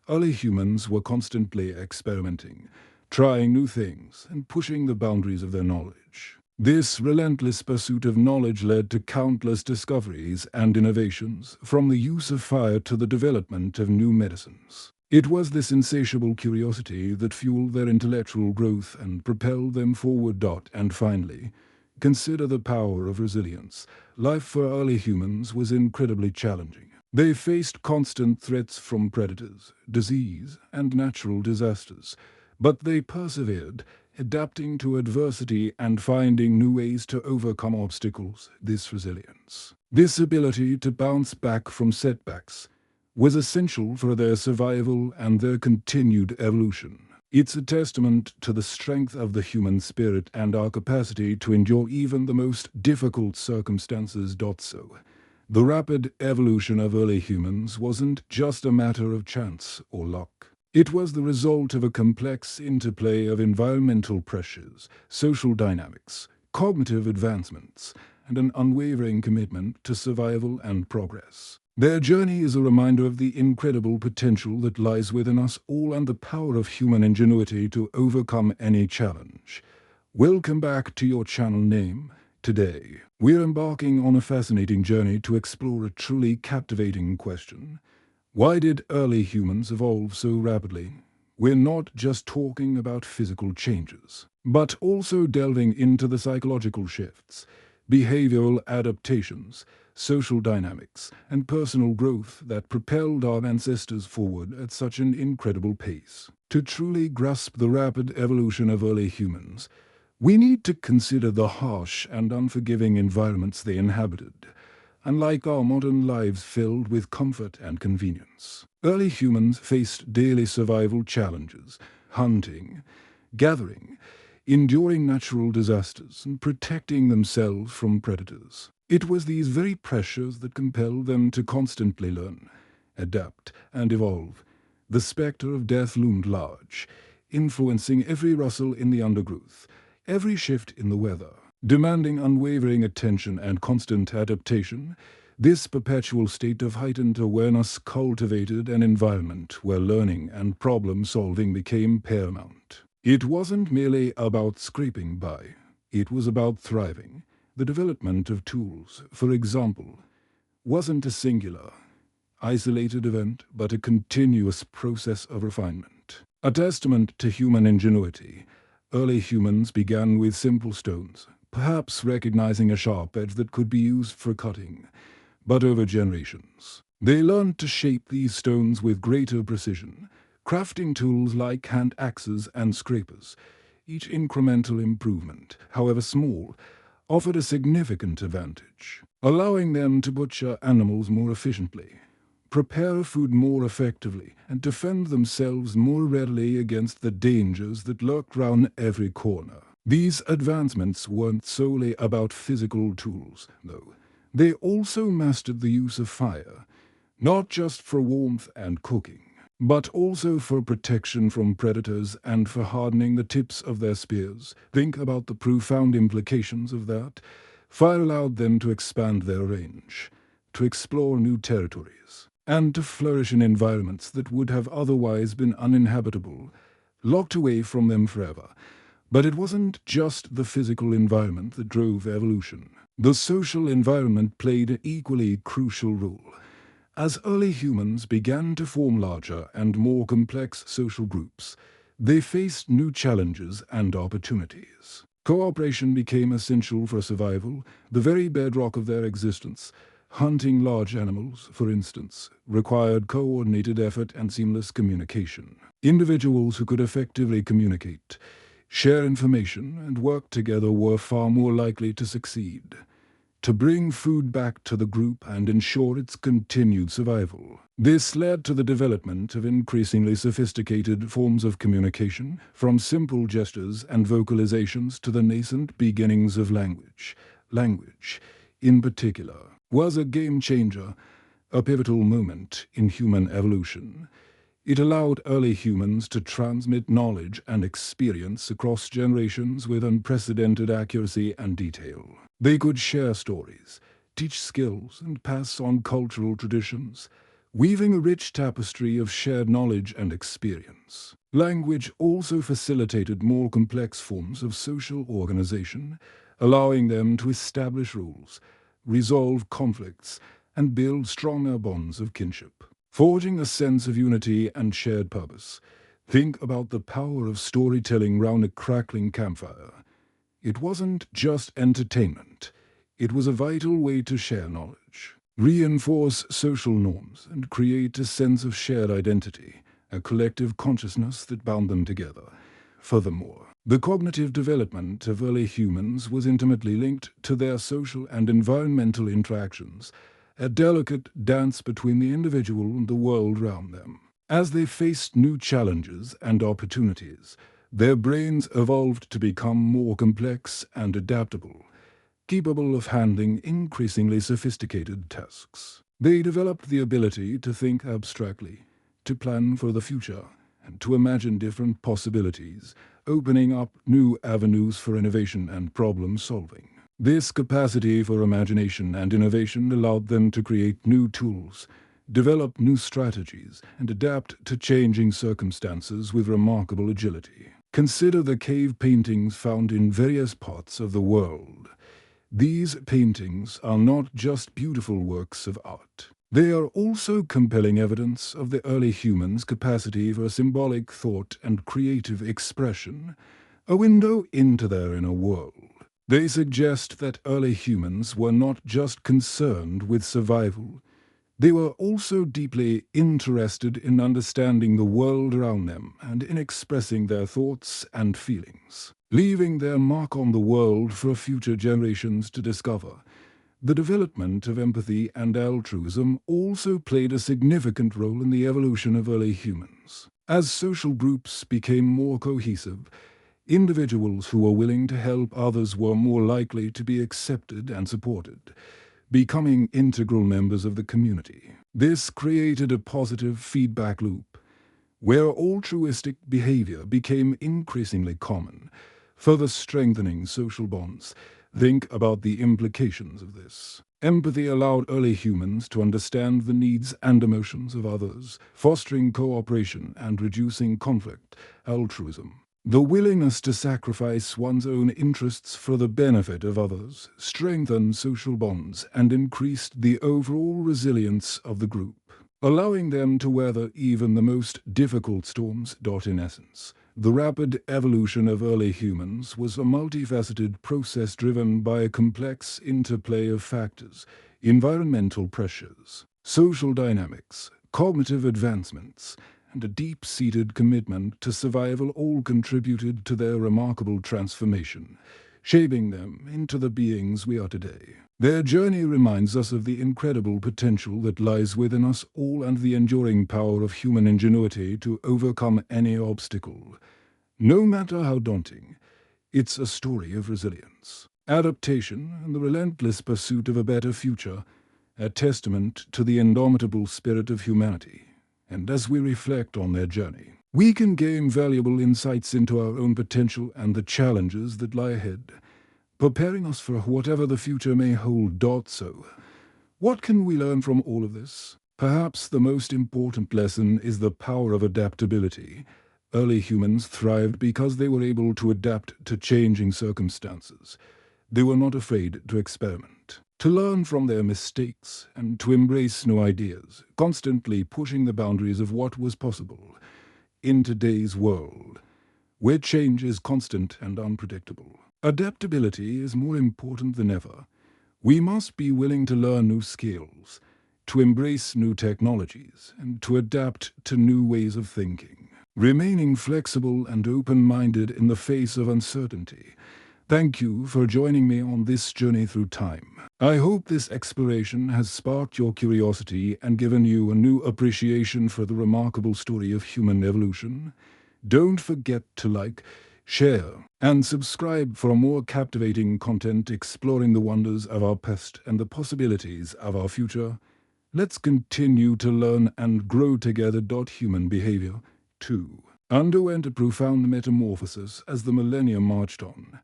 Early humans were constantly experimenting, trying new things, and pushing the boundaries of their knowledge. This relentless pursuit of knowledge led to countless discoveries and innovations, from the use of fire to the development of new medicines. It was this insatiable curiosity that fueled their intellectual growth and propelled them forward. And finally, consider the power of resilience. Life for early humans was incredibly challenging. They faced constant threats from predators, disease, and natural disasters, but they persevered, adapting to adversity and finding new ways to overcome obstacles. This resilience, this ability to bounce back from setbacks, was essential for their survival and their continued evolution. It's a testament to the strength of the human spirit and our capacity to endure even the most difficult circumstances. So, the rapid evolution of early humans wasn't just a matter of chance or luck. It was the result of a complex interplay of environmental pressures, social dynamics, cognitive advancements, and an unwavering commitment to survival and progress. Their journey is a reminder of the incredible potential that lies within us all and the power of human ingenuity to overcome any challenge. Welcome back to your channel name. Today, we're embarking on a fascinating journey to explore a truly captivating question. Why did early humans evolve so rapidly? We're not just talking about physical changes, but also delving into the psychological shifts, behavioral adaptations, social dynamics, and personal growth that propelled our ancestors forward at such an incredible pace. To truly grasp the rapid evolution of early humans, we need to consider the harsh and unforgiving environments they inhabited. Unlike our modern lives filled with comfort and convenience, early humans faced daily survival challenges, hunting, gathering, enduring natural disasters, and protecting themselves from predators. It was these very pressures that compelled them to constantly learn, adapt, and evolve. The specter of death loomed large, influencing every rustle in the undergrowth, every shift in the weather. Demanding unwavering attention and constant adaptation, this perpetual state of heightened awareness cultivated an environment where learning and problem-solving became paramount. It wasn't merely about scraping by, it was about thriving. The development of tools, for example, wasn't a singular, isolated event, but a continuous process of refinement. A testament to human ingenuity, early humans began with simple stones, perhaps recognizing a sharp edge that could be used for cutting. But over generations, they learned to shape these stones with greater precision, crafting tools like hand axes and scrapers. Each incremental improvement, however small, offered a significant advantage, allowing them to butcher animals more efficiently, prepare food more effectively, and defend themselves more readily against the dangers that lurked round every corner. These advancements weren't solely about physical tools, though. They also mastered the use of fire, not just for warmth and cooking, but also for protection from predators and for hardening the tips of their spears. Think about the profound implications of that. Fire allowed them to expand their range, to explore new territories, and to flourish in environments that would have otherwise been uninhabitable, locked away from them forever. But it wasn't just the physical environment that drove evolution. The social environment played an equally crucial role. As early humans began to form larger and more complex social groups, they faced new challenges and opportunities. Cooperation became essential for survival, the very bedrock of their existence. Hunting large animals, for instance, required coordinated effort and seamless communication. Individuals who could effectively communicate, share information, and work together were far more likely to succeed, to bring food back to the group and ensure its continued survival. This led to the development of increasingly sophisticated forms of communication, from simple gestures and vocalizations to the nascent beginnings of language. Language, in particular, was a game changer, a pivotal moment in human evolution. It allowed early humans to transmit knowledge and experience across generations with unprecedented accuracy and detail. They could share stories, teach skills, and pass on cultural traditions, weaving a rich tapestry of shared knowledge and experience. Language also facilitated more complex forms of social organization, allowing them to establish rules, resolve conflicts, and build stronger bonds of kinship. Forging a sense of unity and shared purpose. Think about the power of storytelling round a crackling campfire. It wasn't just entertainment. It was a vital way to share knowledge, reinforce social norms, and create a sense of shared identity, a collective consciousness that bound them together. Furthermore, the cognitive development of early humans was intimately linked to their social and environmental interactions, a delicate dance between the individual and the world around them. As they faced new challenges and opportunities, their brains evolved to become more complex and adaptable, capable of handling increasingly sophisticated tasks. They developed the ability to think abstractly, to plan for the future, and to imagine different possibilities, opening up new avenues for innovation and problem solving. This capacity for imagination and innovation allowed them to create new tools, develop new strategies, and adapt to changing circumstances with remarkable agility. Consider the cave paintings found in various parts of the world. These paintings are not just beautiful works of art. They are also compelling evidence of the early humans' capacity for symbolic thought and creative expression, a window into their inner world. They suggest that early humans were not just concerned with survival. They were also deeply interested in understanding the world around them and in expressing their thoughts and feelings, leaving their mark on the world for future generations to discover. The development of empathy and altruism also played a significant role in the evolution of early humans. As social groups became more cohesive, individuals who were willing to help others were more likely to be accepted and supported, becoming integral members of the community. This created a positive feedback loop, where altruistic behavior became increasingly common, further strengthening social bonds. Think about the implications of this. Empathy allowed early humans to understand the needs and emotions of others, fostering cooperation and reducing conflict. Altruism, the willingness to sacrifice one's own interests for the benefit of others, strengthened social bonds and increased the overall resilience of the group, allowing them to weather even the most difficult storms. In essence, the rapid evolution of early humans was a multifaceted process driven by a complex interplay of factors: environmental pressures, social dynamics, cognitive advancements, and a deep-seated commitment to survival all contributed to their remarkable transformation, shaping them into the beings we are today. Their journey reminds us of the incredible potential that lies within us all and the enduring power of human ingenuity to overcome any obstacle. No matter how daunting, it's a story of resilience, adaptation, and the relentless pursuit of a better future, a testament to the indomitable spirit of humanity. And as we reflect on their journey, we can gain valuable insights into our own potential and the challenges that lie ahead, preparing us for whatever the future may hold. So, what can we learn from all of this? Perhaps the most important lesson is the power of adaptability. Early humans thrived because they were able to adapt to changing circumstances. They were not afraid to experiment, to learn from their mistakes, and to embrace new ideas, constantly pushing the boundaries of what was possible. In today's world, where change is constant and unpredictable, adaptability is more important than ever. We must be willing to learn new skills, to embrace new technologies, and to adapt to new ways of thinking, remaining flexible and open-minded in the face of uncertainty. Thank you for joining me on this journey through time. I hope this exploration has sparked your curiosity and given you a new appreciation for the remarkable story of human evolution. Don't forget to like, share, and subscribe for more captivating content exploring the wonders of our past and the possibilities of our future. Let's continue to learn and grow together. Human behavior, too, underwent a profound metamorphosis as the millennia marched on.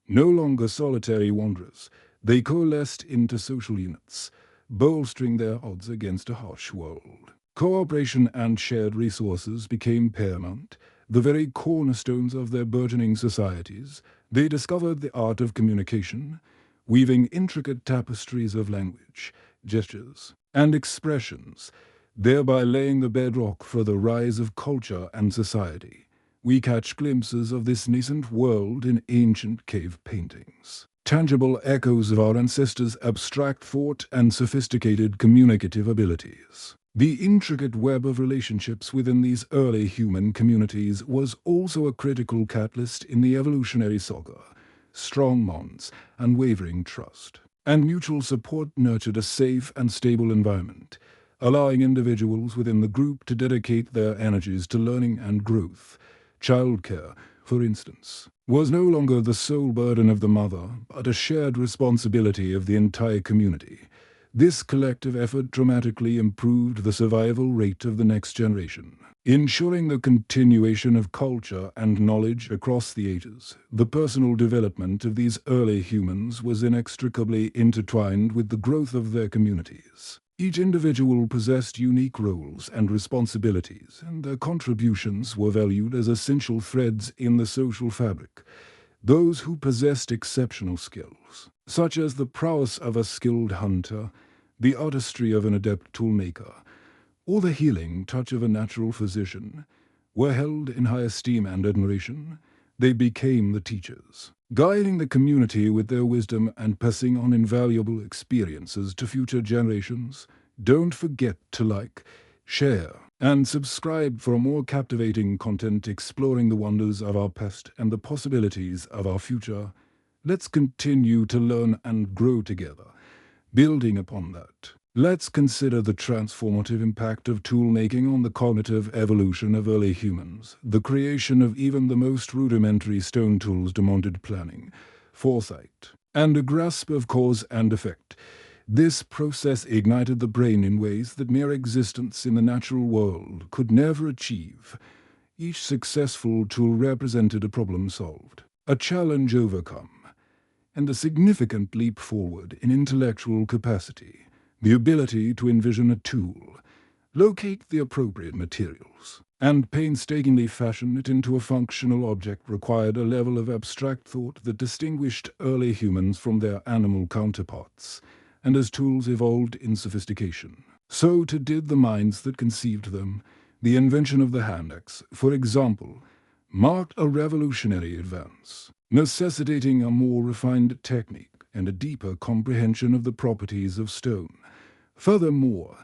No longer solitary wanderers, they coalesced into social units, bolstering their odds against a harsh world. Cooperation and shared resources became paramount, the very cornerstones of their burgeoning societies. They discovered the art of communication, weaving intricate tapestries of language, gestures, and expressions, thereby laying the bedrock for the rise of culture and society. We catch glimpses of this nascent world in ancient cave paintings, tangible echoes of our ancestors' abstract thought and sophisticated communicative abilities. The intricate web of relationships within these early human communities was also a critical catalyst in the evolutionary saga. Strong bonds, unwavering trust, and mutual support nurtured a safe and stable environment, allowing individuals within the group to dedicate their energies to learning and growth. Childcare, for instance, was no longer the sole burden of the mother, but a shared responsibility of the entire community. This collective effort dramatically improved the survival rate of the next generation, ensuring the continuation of culture and knowledge across the ages. The personal development of these early humans was inextricably intertwined with the growth of their communities. Each individual possessed unique roles and responsibilities, and their contributions were valued as essential threads in the social fabric. Those who possessed exceptional skills, such as the prowess of a skilled hunter, the artistry of an adept toolmaker, or the healing touch of a natural physician, were held in high esteem and admiration. They became the teachers, guiding the community with their wisdom and passing on invaluable experiences to future generations. Don't forget to like, share, and subscribe for more captivating content exploring the wonders of our past and the possibilities of our future. Let's continue to learn and grow together. Building upon that, let's consider the transformative impact of tool-making on the cognitive evolution of early humans. The creation of even the most rudimentary stone tools demanded planning, foresight, and a grasp of cause and effect. This process ignited the brain in ways that mere existence in the natural world could never achieve. Each successful tool represented a problem solved, a challenge overcome, and a significant leap forward in intellectual capacity. The ability to envision a tool, locate the appropriate materials, and painstakingly fashion it into a functional object required a level of abstract thought that distinguished early humans from their animal counterparts. And as tools evolved in sophistication, so too did the minds that conceived them. The invention of the hand axe, for example, marked a revolutionary advance, necessitating a more refined technique and a deeper comprehension of the properties of stone. Furthermore,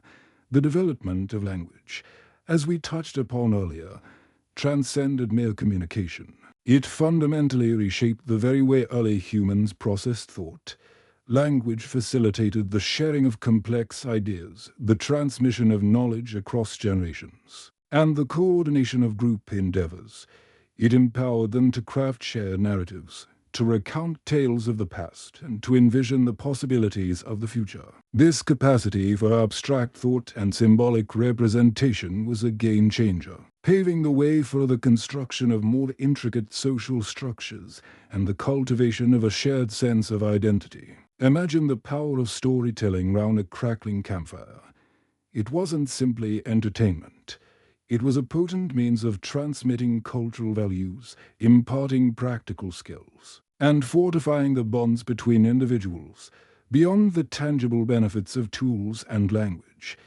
the development of language, as we touched upon earlier, transcended mere communication. It fundamentally reshaped the very way early humans processed thought. Language facilitated the sharing of complex ideas, the transmission of knowledge across generations, and the coordination of group endeavors. It empowered them to craft shared narratives, to recount tales of the past, and to envision the possibilities of the future. This capacity for abstract thought and symbolic representation was a game-changer, paving the way for the construction of more intricate social structures and the cultivation of a shared sense of identity. Imagine the power of storytelling round a crackling campfire. It wasn't simply entertainment. It was a potent means of transmitting cultural values, imparting practical skills, and fortifying the bonds between individuals. Beyond the tangible benefits of tools and language,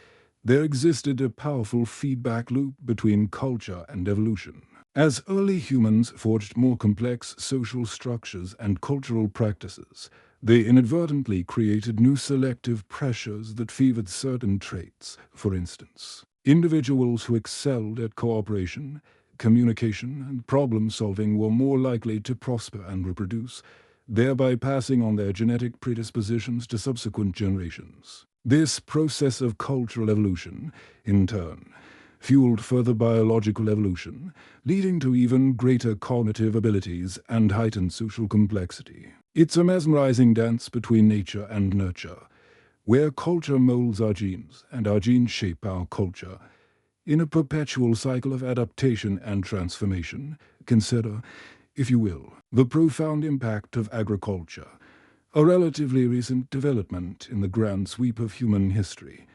there existed a powerful feedback loop between culture and evolution. As early humans forged more complex social structures and cultural practices, they inadvertently created new selective pressures that favored certain traits. For instance, individuals who excelled at cooperation, communication, and problem-solving were more likely to prosper and reproduce, thereby passing on their genetic predispositions to subsequent generations. This process of cultural evolution, in turn, fueled further biological evolution, leading to even greater cognitive abilities and heightened social complexity. It's a mesmerizing dance between nature and nurture, where culture molds our genes and our genes shape our culture. In a perpetual cycle of adaptation and transformation, consider, if you will, the profound impact of agriculture, a relatively recent development in the grand sweep of human history.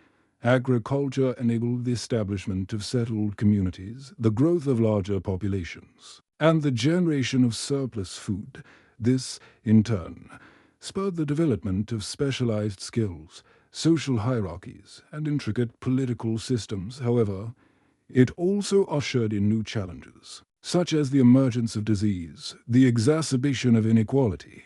Agriculture enabled the establishment of settled communities, the growth of larger populations, and the generation of surplus food. This, in turn, spurred the development of specialized skills, social hierarchies, and intricate political systems. However, it also ushered in new challenges, such as the emergence of disease, the exacerbation of inequality,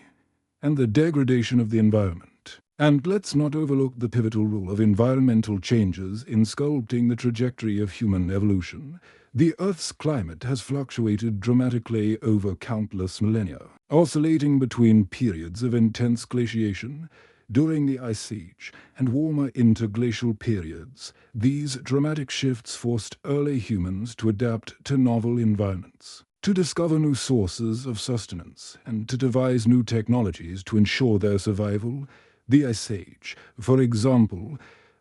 and the degradation of the environment. And let's not overlook the pivotal role of environmental changes in sculpting the trajectory of human evolution. The Earth's climate has fluctuated dramatically over countless millennia, oscillating between periods of intense glaciation during the Ice Age and warmer interglacial periods. These dramatic shifts forced early humans to adapt to novel environments, to discover new sources of sustenance, and to devise new technologies to ensure their survival. The Ice Age, for example,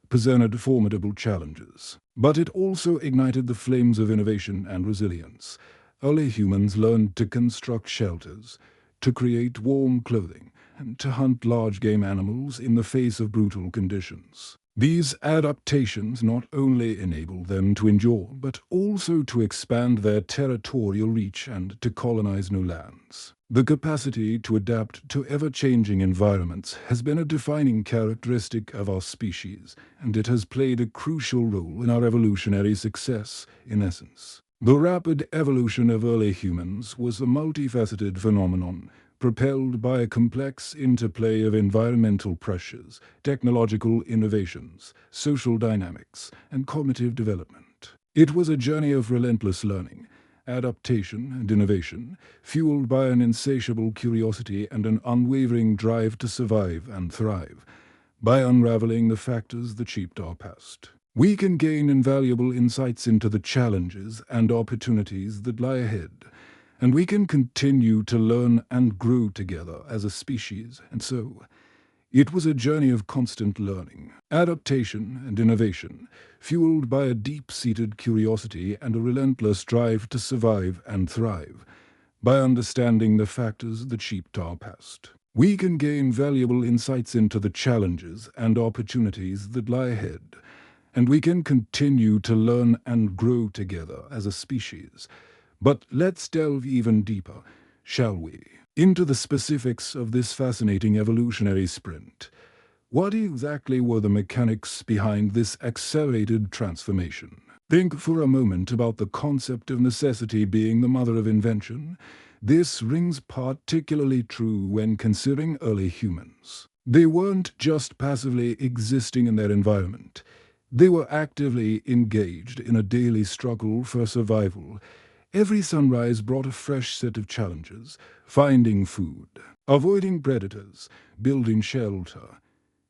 presented formidable challenges, but it also ignited the flames of innovation and resilience. Early humans learned to construct shelters, to create warm clothing, and to hunt large game animals in the face of brutal conditions. These adaptations not only enabled them to endure, but also to expand their territorial reach and to colonize new lands. The capacity to adapt to ever-changing environments has been a defining characteristic of our species, and it has played a crucial role in our evolutionary success, in essence. The rapid evolution of early humans was a multifaceted phenomenon, propelled by a complex interplay of environmental pressures, technological innovations, social dynamics, and cognitive development. It was a journey of relentless learning, adaptation, and innovation, fueled by an insatiable curiosity and an unwavering drive to survive and thrive. By unraveling the factors that shaped our past, we can gain invaluable insights into the challenges and opportunities that lie ahead, and we can continue to learn and grow together as a species. And so, it was a journey of constant learning, adaptation, and innovation, fueled by a deep-seated curiosity and a relentless drive to survive and thrive. By understanding the factors that shaped our past, we can gain valuable insights into the challenges and opportunities that lie ahead, and we can continue to learn and grow together as a species. But let's delve even deeper, shall we, into the specifics of this fascinating evolutionary sprint. What exactly were the mechanics behind this accelerated transformation? Think for a moment about the concept of necessity being the mother of invention. This rings particularly true when considering early humans. They weren't just passively existing in their environment. They were actively engaged in a daily struggle for survival. Every sunrise brought a fresh set of challenges: finding food, avoiding predators, building shelter,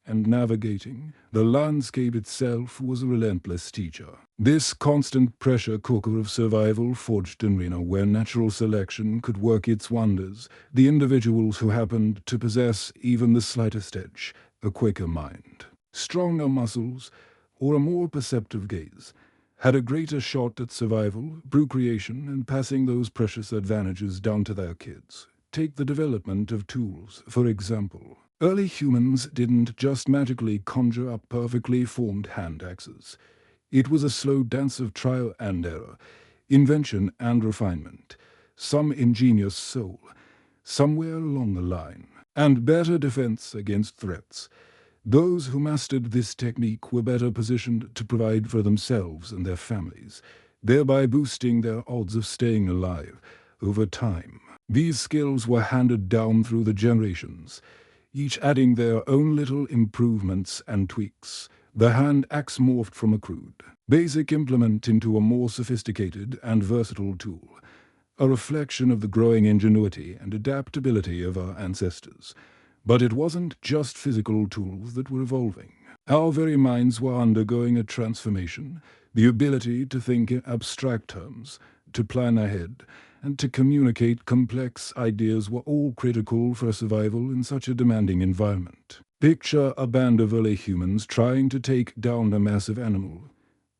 and navigating the landscape itself was a relentless teacher. This constant pressure cooker of survival forged an arena where natural selection could work its wonders. The individuals who happened to possess even the slightest edge, a quicker mind, stronger muscles, or a more perceptive gaze, had a greater shot at survival, procreation, and passing those precious advantages down to their kids. Take the development of tools, for example. Early humans didn't just magically conjure up perfectly formed hand axes. It was a slow dance of trial and error, invention and refinement, some ingenious soul, somewhere along the line, and better defense against threats. Those who mastered this technique were better positioned to provide for themselves and their families, thereby boosting their odds of staying alive over time. These skills were handed down through the generations, each adding their own little improvements and tweaks. The hand axe morphed from a crude, basic implement into a more sophisticated and versatile tool, a reflection of the growing ingenuity and adaptability of our ancestors. But it wasn't just physical tools that were evolving. Our very minds were undergoing a transformation. The ability to think in abstract terms, to plan ahead, and to communicate complex ideas were all critical for survival in such a demanding environment. Picture a band of early humans trying to take down a massive animal.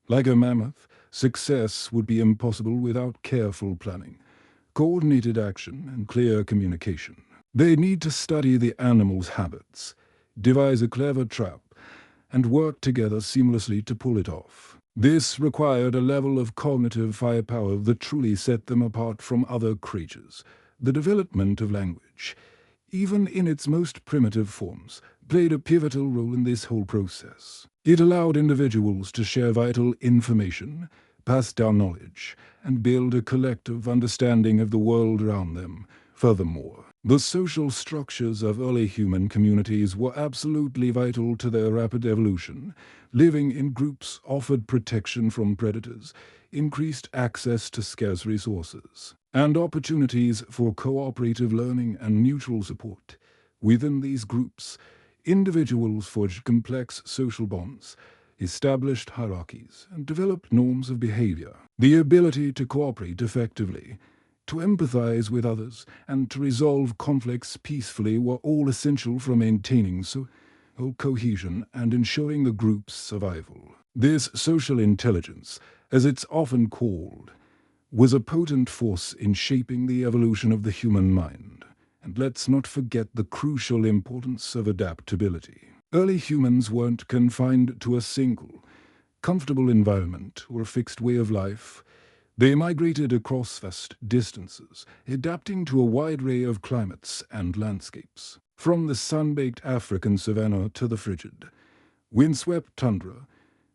Like a mammoth, success would be impossible without careful planning, coordinated action, and clear communication. They need to study the animal's habits, devise a clever trap, and work together seamlessly to pull it off. This required a level of cognitive firepower that truly set them apart from other creatures. The development of language, even in its most primitive forms, played a pivotal role in this whole process. It allowed individuals to share vital information, pass down knowledge, and build a collective understanding of the world around them. Furthermore, the social structures of early human communities were absolutely vital to their rapid evolution. Living in groups offered protection from predators, increased access to scarce resources, and opportunities for cooperative learning and mutual support. Within these groups, individuals forged complex social bonds, established hierarchies, and developed norms of behavior. The ability to cooperate effectively, to empathize with others, and to resolve conflicts peacefully were all essential for maintaining social cohesion and ensuring the group's survival. This social intelligence, as it's often called, was a potent force in shaping the evolution of the human mind. And let's not forget the crucial importance of adaptability. Early humans weren't confined to a single, comfortable environment or a fixed way of life. They migrated across vast distances, adapting to a wide array of climates and landscapes. From the sun-baked African savanna to the frigid, windswept tundra,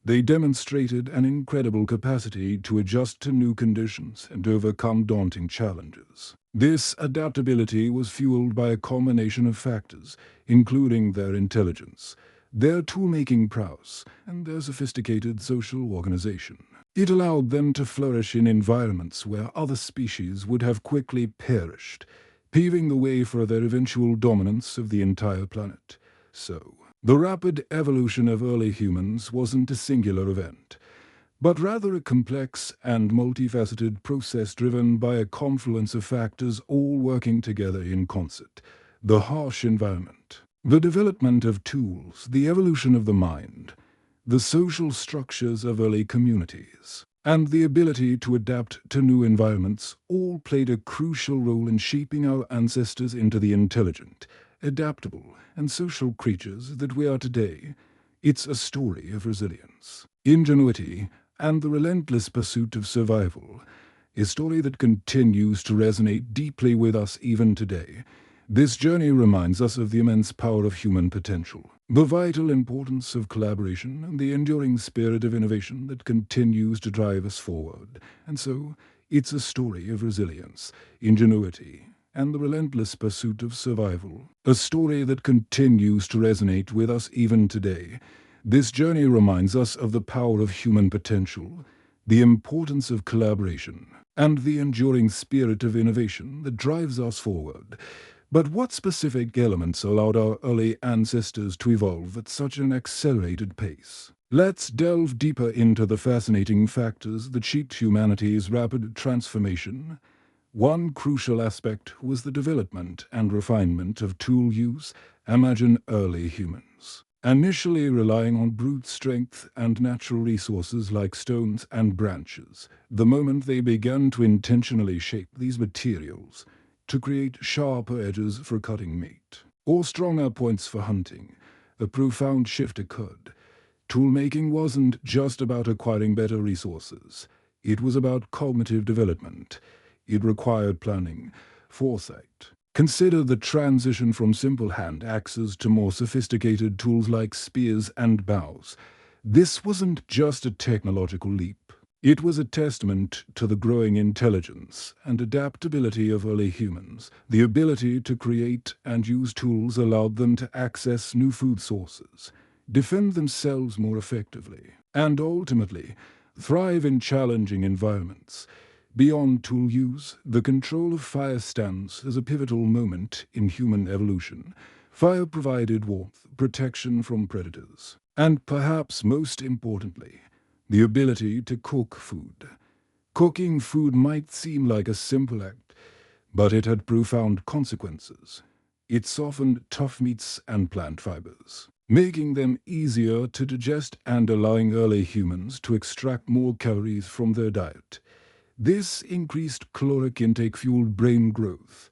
they demonstrated an incredible capacity to adjust to new conditions and overcome daunting challenges. This adaptability was fueled by a combination of factors, including their intelligence, their tool-making prowess, and their sophisticated social organization. It allowed them to flourish in environments where other species would have quickly perished, paving the way for their eventual dominance of the entire planet. So, the rapid evolution of early humans wasn't a singular event, but rather a complex and multifaceted process driven by a confluence of factors all working together in concert. The harsh environment, the development of tools, the evolution of the mind, the social structures of early communities, and the ability to adapt to new environments all played a crucial role in shaping our ancestors into the intelligent, adaptable, and social creatures that we are today. It's a story of resilience, ingenuity, and the relentless pursuit of survival, a story that continues to resonate deeply with us even today. This journey reminds us of the immense power of human potential, the vital importance of collaboration, and the enduring spirit of innovation that continues to drive us forward. And so, it's a story of resilience, ingenuity, and the relentless pursuit of survival, a story that continues to resonate with us even today. This journey reminds us of the power of human potential, the importance of collaboration, and the enduring spirit of innovation that drives us forward. But what specific elements allowed our early ancestors to evolve at such an accelerated pace? Let's delve deeper into the fascinating factors that shaped humanity's rapid transformation. One crucial aspect was the development and refinement of tool use. Imagine early humans, initially relying on brute strength and natural resources like stones and branches. The moment they began to intentionally shape these materials to create sharper edges for cutting meat, or stronger points for hunting, a profound shift occurred. Toolmaking wasn't just about acquiring better resources. It was about cognitive development. It required planning, foresight. Consider the transition from simple hand axes to more sophisticated tools like spears and bows. This wasn't just a technological leap. It was a testament to the growing intelligence and adaptability of early humans. The ability to create and use tools allowed them to access new food sources, defend themselves more effectively, and ultimately thrive in challenging environments. Beyond tool use, the control of fire stands as a pivotal moment in human evolution. Fire provided warmth, protection from predators, and perhaps most importantly, the ability to cook food. Cooking food might seem like a simple act, but it had profound consequences. It softened tough meats and plant fibers, making them easier to digest and allowing early humans to extract more calories from their diet. This increased caloric intake fueled brain growth,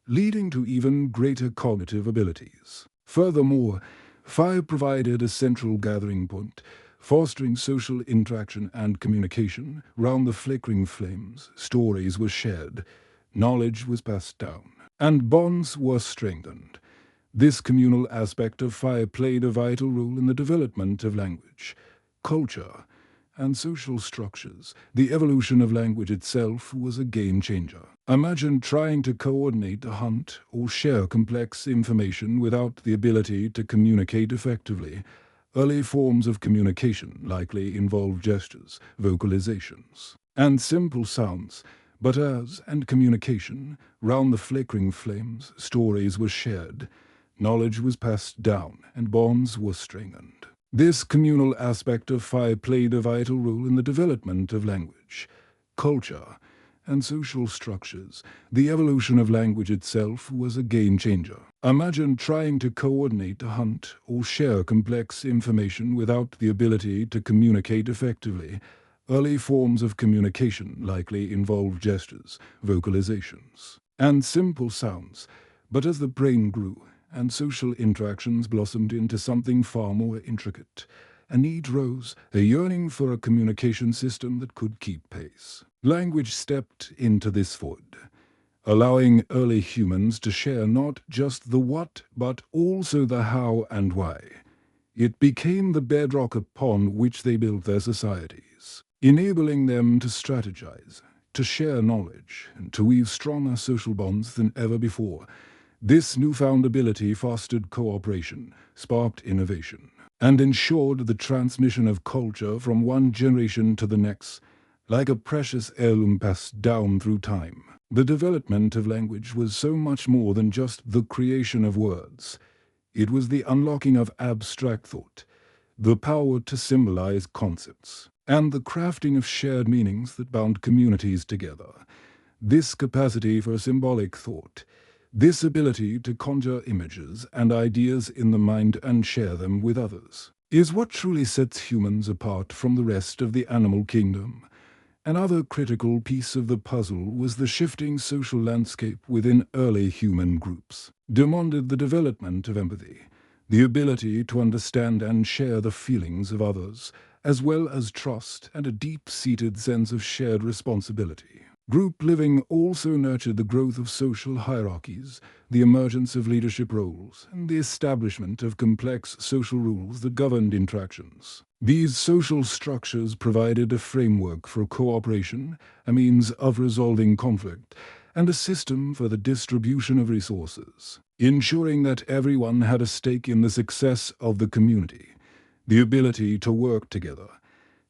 leading to even greater cognitive abilities. Furthermore, fire provided a central gathering point, fostering social interaction and communication. Round the flickering flames, stories were shared, knowledge was passed down, and bonds were strengthened. This communal aspect of fire played a vital role in the development of language, culture, and social structures. The evolution of language itself was a game changer. Imagine trying to coordinate a hunt or share complex information without the ability to communicate effectively. Early forms of communication likely involved gestures, vocalizations, and simple sounds. But as and communication, round the flickering flames, stories were shared, knowledge was passed down, and bonds were strengthened. This communal aspect of fire played a vital role in the development of language, culture, and social structures. The evolution of language itself was a game changer. Imagine trying to coordinate a hunt or share complex information without the ability to communicate effectively. Early forms of communication likely involved gestures, vocalizations, and simple sounds. But as the brain grew, and social interactions blossomed into something far more intricate, a need rose, a yearning for a communication system that could keep pace. Language stepped into this void, allowing early humans to share not just the what, but also the how and why. It became the bedrock upon which they built their societies, enabling them to strategize, to share knowledge, and to weave stronger social bonds than ever before. This newfound ability fostered cooperation, sparked innovation, and ensured the transmission of culture from one generation to the next, like a precious heirloom passed down through time. The development of language was so much more than just the creation of words. It was the unlocking of abstract thought, the power to symbolize concepts, and the crafting of shared meanings that bound communities together. This capacity for symbolic thought, this ability to conjure images and ideas in the mind and share them with others, is what truly sets humans apart from the rest of the animal kingdom. Another critical piece of the puzzle was the shifting social landscape within early human groups. Demanded the development of empathy, the ability to understand and share the feelings of others, as well as trust and a deep-seated sense of shared responsibility. Group living also nurtured the growth of social hierarchies, the emergence of leadership roles, and the establishment of complex social rules that governed interactions. These social structures provided a framework for cooperation, a means of resolving conflict, and a system for the distribution of resources, ensuring that everyone had a stake in the success of the community. The ability to work together,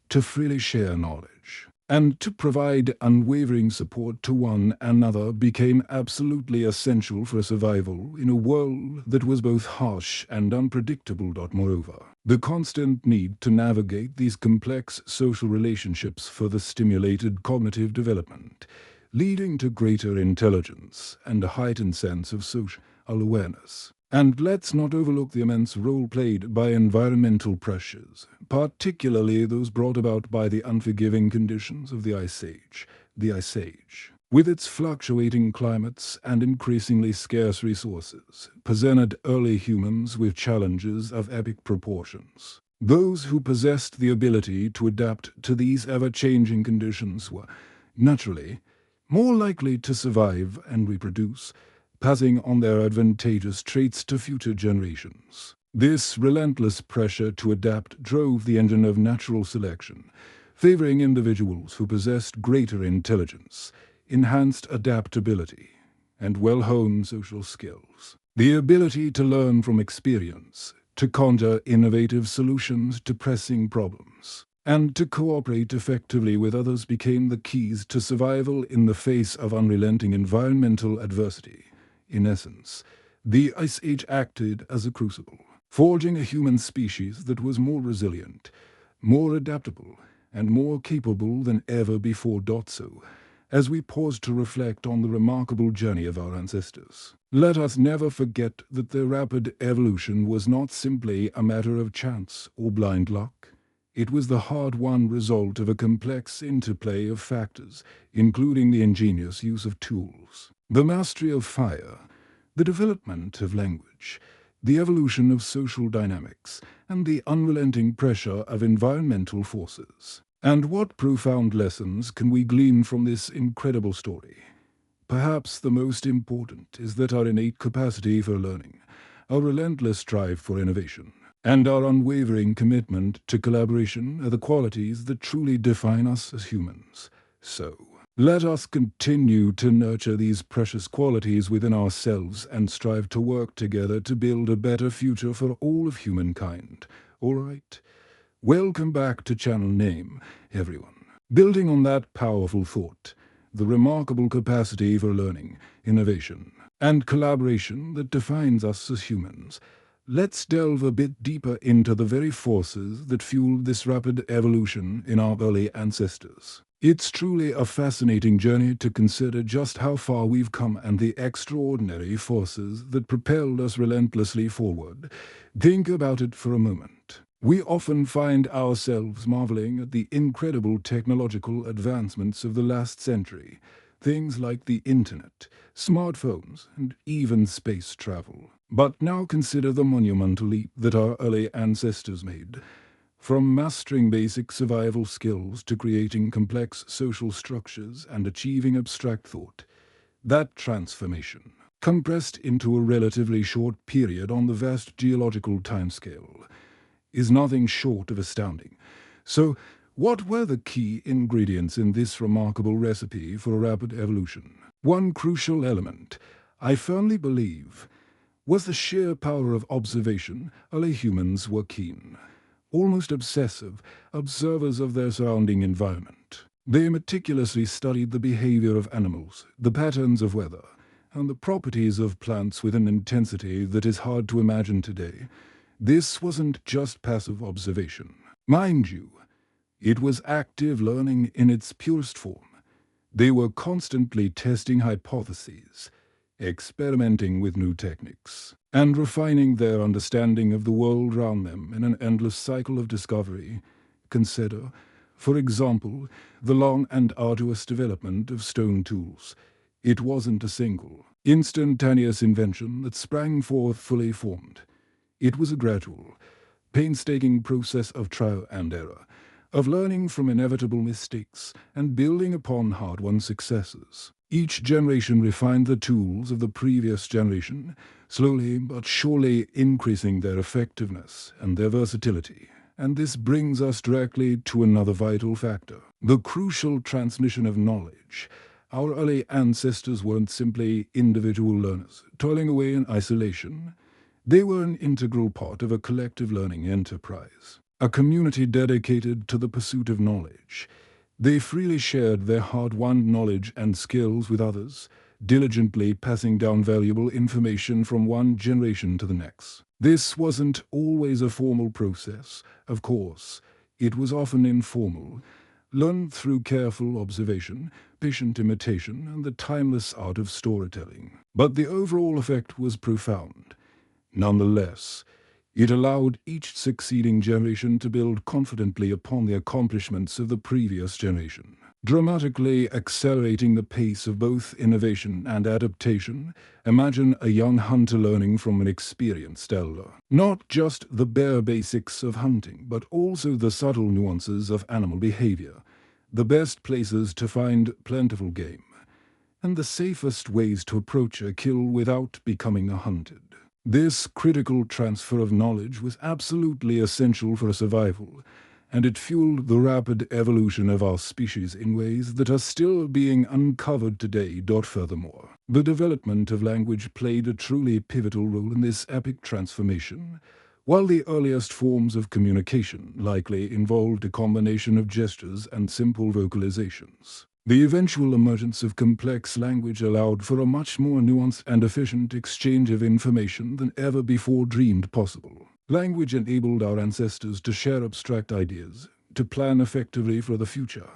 to freely share knowledge, and to provide unwavering support to one another became absolutely essential for survival in a world that was both harsh and unpredictable. Moreover, the constant need to navigate these complex social relationships further stimulated cognitive development, leading to greater intelligence and a heightened sense of social awareness. And let's not overlook the immense role played by environmental pressures, particularly those brought about by the unforgiving conditions of the Ice Age. The Ice Age, with its fluctuating climates and increasingly scarce resources, presented early humans with challenges of epic proportions. Those who possessed the ability to adapt to these ever-changing conditions were, naturally, more likely to survive and reproduce, passing on their advantageous traits to future generations. This relentless pressure to adapt drove the engine of natural selection, favoring individuals who possessed greater intelligence, enhanced adaptability, and well-honed social skills. The ability to learn from experience, to conjure innovative solutions to pressing problems, and to cooperate effectively with others became the keys to survival in the face of unrelenting environmental adversity. In essence, the Ice Age acted as a crucible, forging a human species that was more resilient, more adaptable, and more capable than ever before. So, as we pause to reflect on the remarkable journey of our ancestors. Let us never forget that their rapid evolution was not simply a matter of chance or blind luck. It was the hard-won result of a complex interplay of factors, including the ingenious use of tools, the mastery of fire, the development of language, the evolution of social dynamics, and the unrelenting pressure of environmental forces. And what profound lessons can we glean from this incredible story? Perhaps the most important is that our innate capacity for learning, our relentless drive for innovation, and our unwavering commitment to collaboration are the qualities that truly define us as humans. So, let us continue to nurture these precious qualities within ourselves and strive to work together to build a better future for all of humankind. All right? Welcome back to Channel Name, everyone. Building on that powerful thought, the remarkable capacity for learning, innovation, and collaboration that defines us as humans, let's delve a bit deeper into the very forces that fueled this rapid evolution in our early ancestors. It's truly a fascinating journey to consider just how far we've come and the extraordinary forces that propelled us relentlessly forward. Think about it for a moment. We often find ourselves marveling at the incredible technological advancements of the last century, things like the internet, smartphones, and even space travel. But now consider the monumental leap that our early ancestors made. From mastering basic survival skills to creating complex social structures and achieving abstract thought, that transformation, compressed into a relatively short period on the vast geological timescale, is nothing short of astounding. So, what were the key ingredients in this remarkable recipe for a rapid evolution? One crucial element, I firmly believe, was the sheer power of observation. Early humans were keen, almost obsessive, observers of their surrounding environment. They meticulously studied the behavior of animals, the patterns of weather, and the properties of plants with an intensity that is hard to imagine today. This wasn't just passive observation. Mind you, it was active learning in its purest form. They were constantly testing hypotheses, experimenting with new techniques, and refining their understanding of the world around them in an endless cycle of discovery. Consider, for example, the long and arduous development of stone tools. It wasn't a single, instantaneous invention that sprang forth fully formed. It was a gradual, painstaking process of trial and error, of learning from inevitable mistakes and building upon hard-won successes. Each generation refined the tools of the previous generation, slowly but surely increasing their effectiveness and their versatility. And this brings us directly to another vital factor, the crucial transmission of knowledge. Our early ancestors weren't simply individual learners, toiling away in isolation. They were an integral part of a collective learning enterprise, a community dedicated to the pursuit of knowledge. They freely shared their hard-won knowledge and skills with others, diligently passing down valuable information from one generation to the next. This wasn't always a formal process, of course. It was often informal, learned through careful observation, patient imitation, and the timeless art of storytelling. But the overall effect was profound. Nonetheless, it allowed each succeeding generation to build confidently upon the accomplishments of the previous generation, dramatically accelerating the pace of both innovation and adaptation. Imagine a young hunter learning from an experienced elder. Not just the bare basics of hunting, but also the subtle nuances of animal behavior, the best places to find plentiful game, and the safest ways to approach a kill without becoming a hunted. This critical transfer of knowledge was absolutely essential for survival, and it fueled the rapid evolution of our species in ways that are still being uncovered today. Furthermore, the development of language played a truly pivotal role in this epic transformation. While the earliest forms of communication likely involved a combination of gestures and simple vocalizations, the eventual emergence of complex language allowed for a much more nuanced and efficient exchange of information than ever before dreamed possible. Language enabled our ancestors to share abstract ideas, to plan effectively for the future,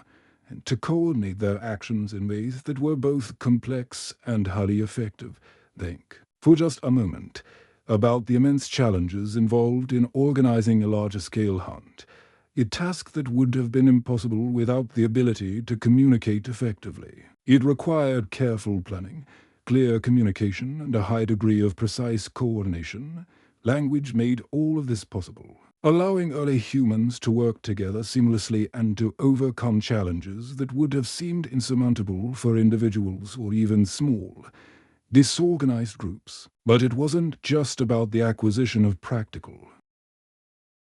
and to coordinate their actions in ways that were both complex and highly effective. Think, for just a moment, about the immense challenges involved in organizing a larger-scale hunt, a task that would have been impossible without the ability to communicate effectively. It required careful planning, clear communication, and a high degree of precise coordination. Language made all of this possible, allowing early humans to work together seamlessly and to overcome challenges that would have seemed insurmountable for individuals or even small, disorganized groups. But it wasn't just about the acquisition of practical,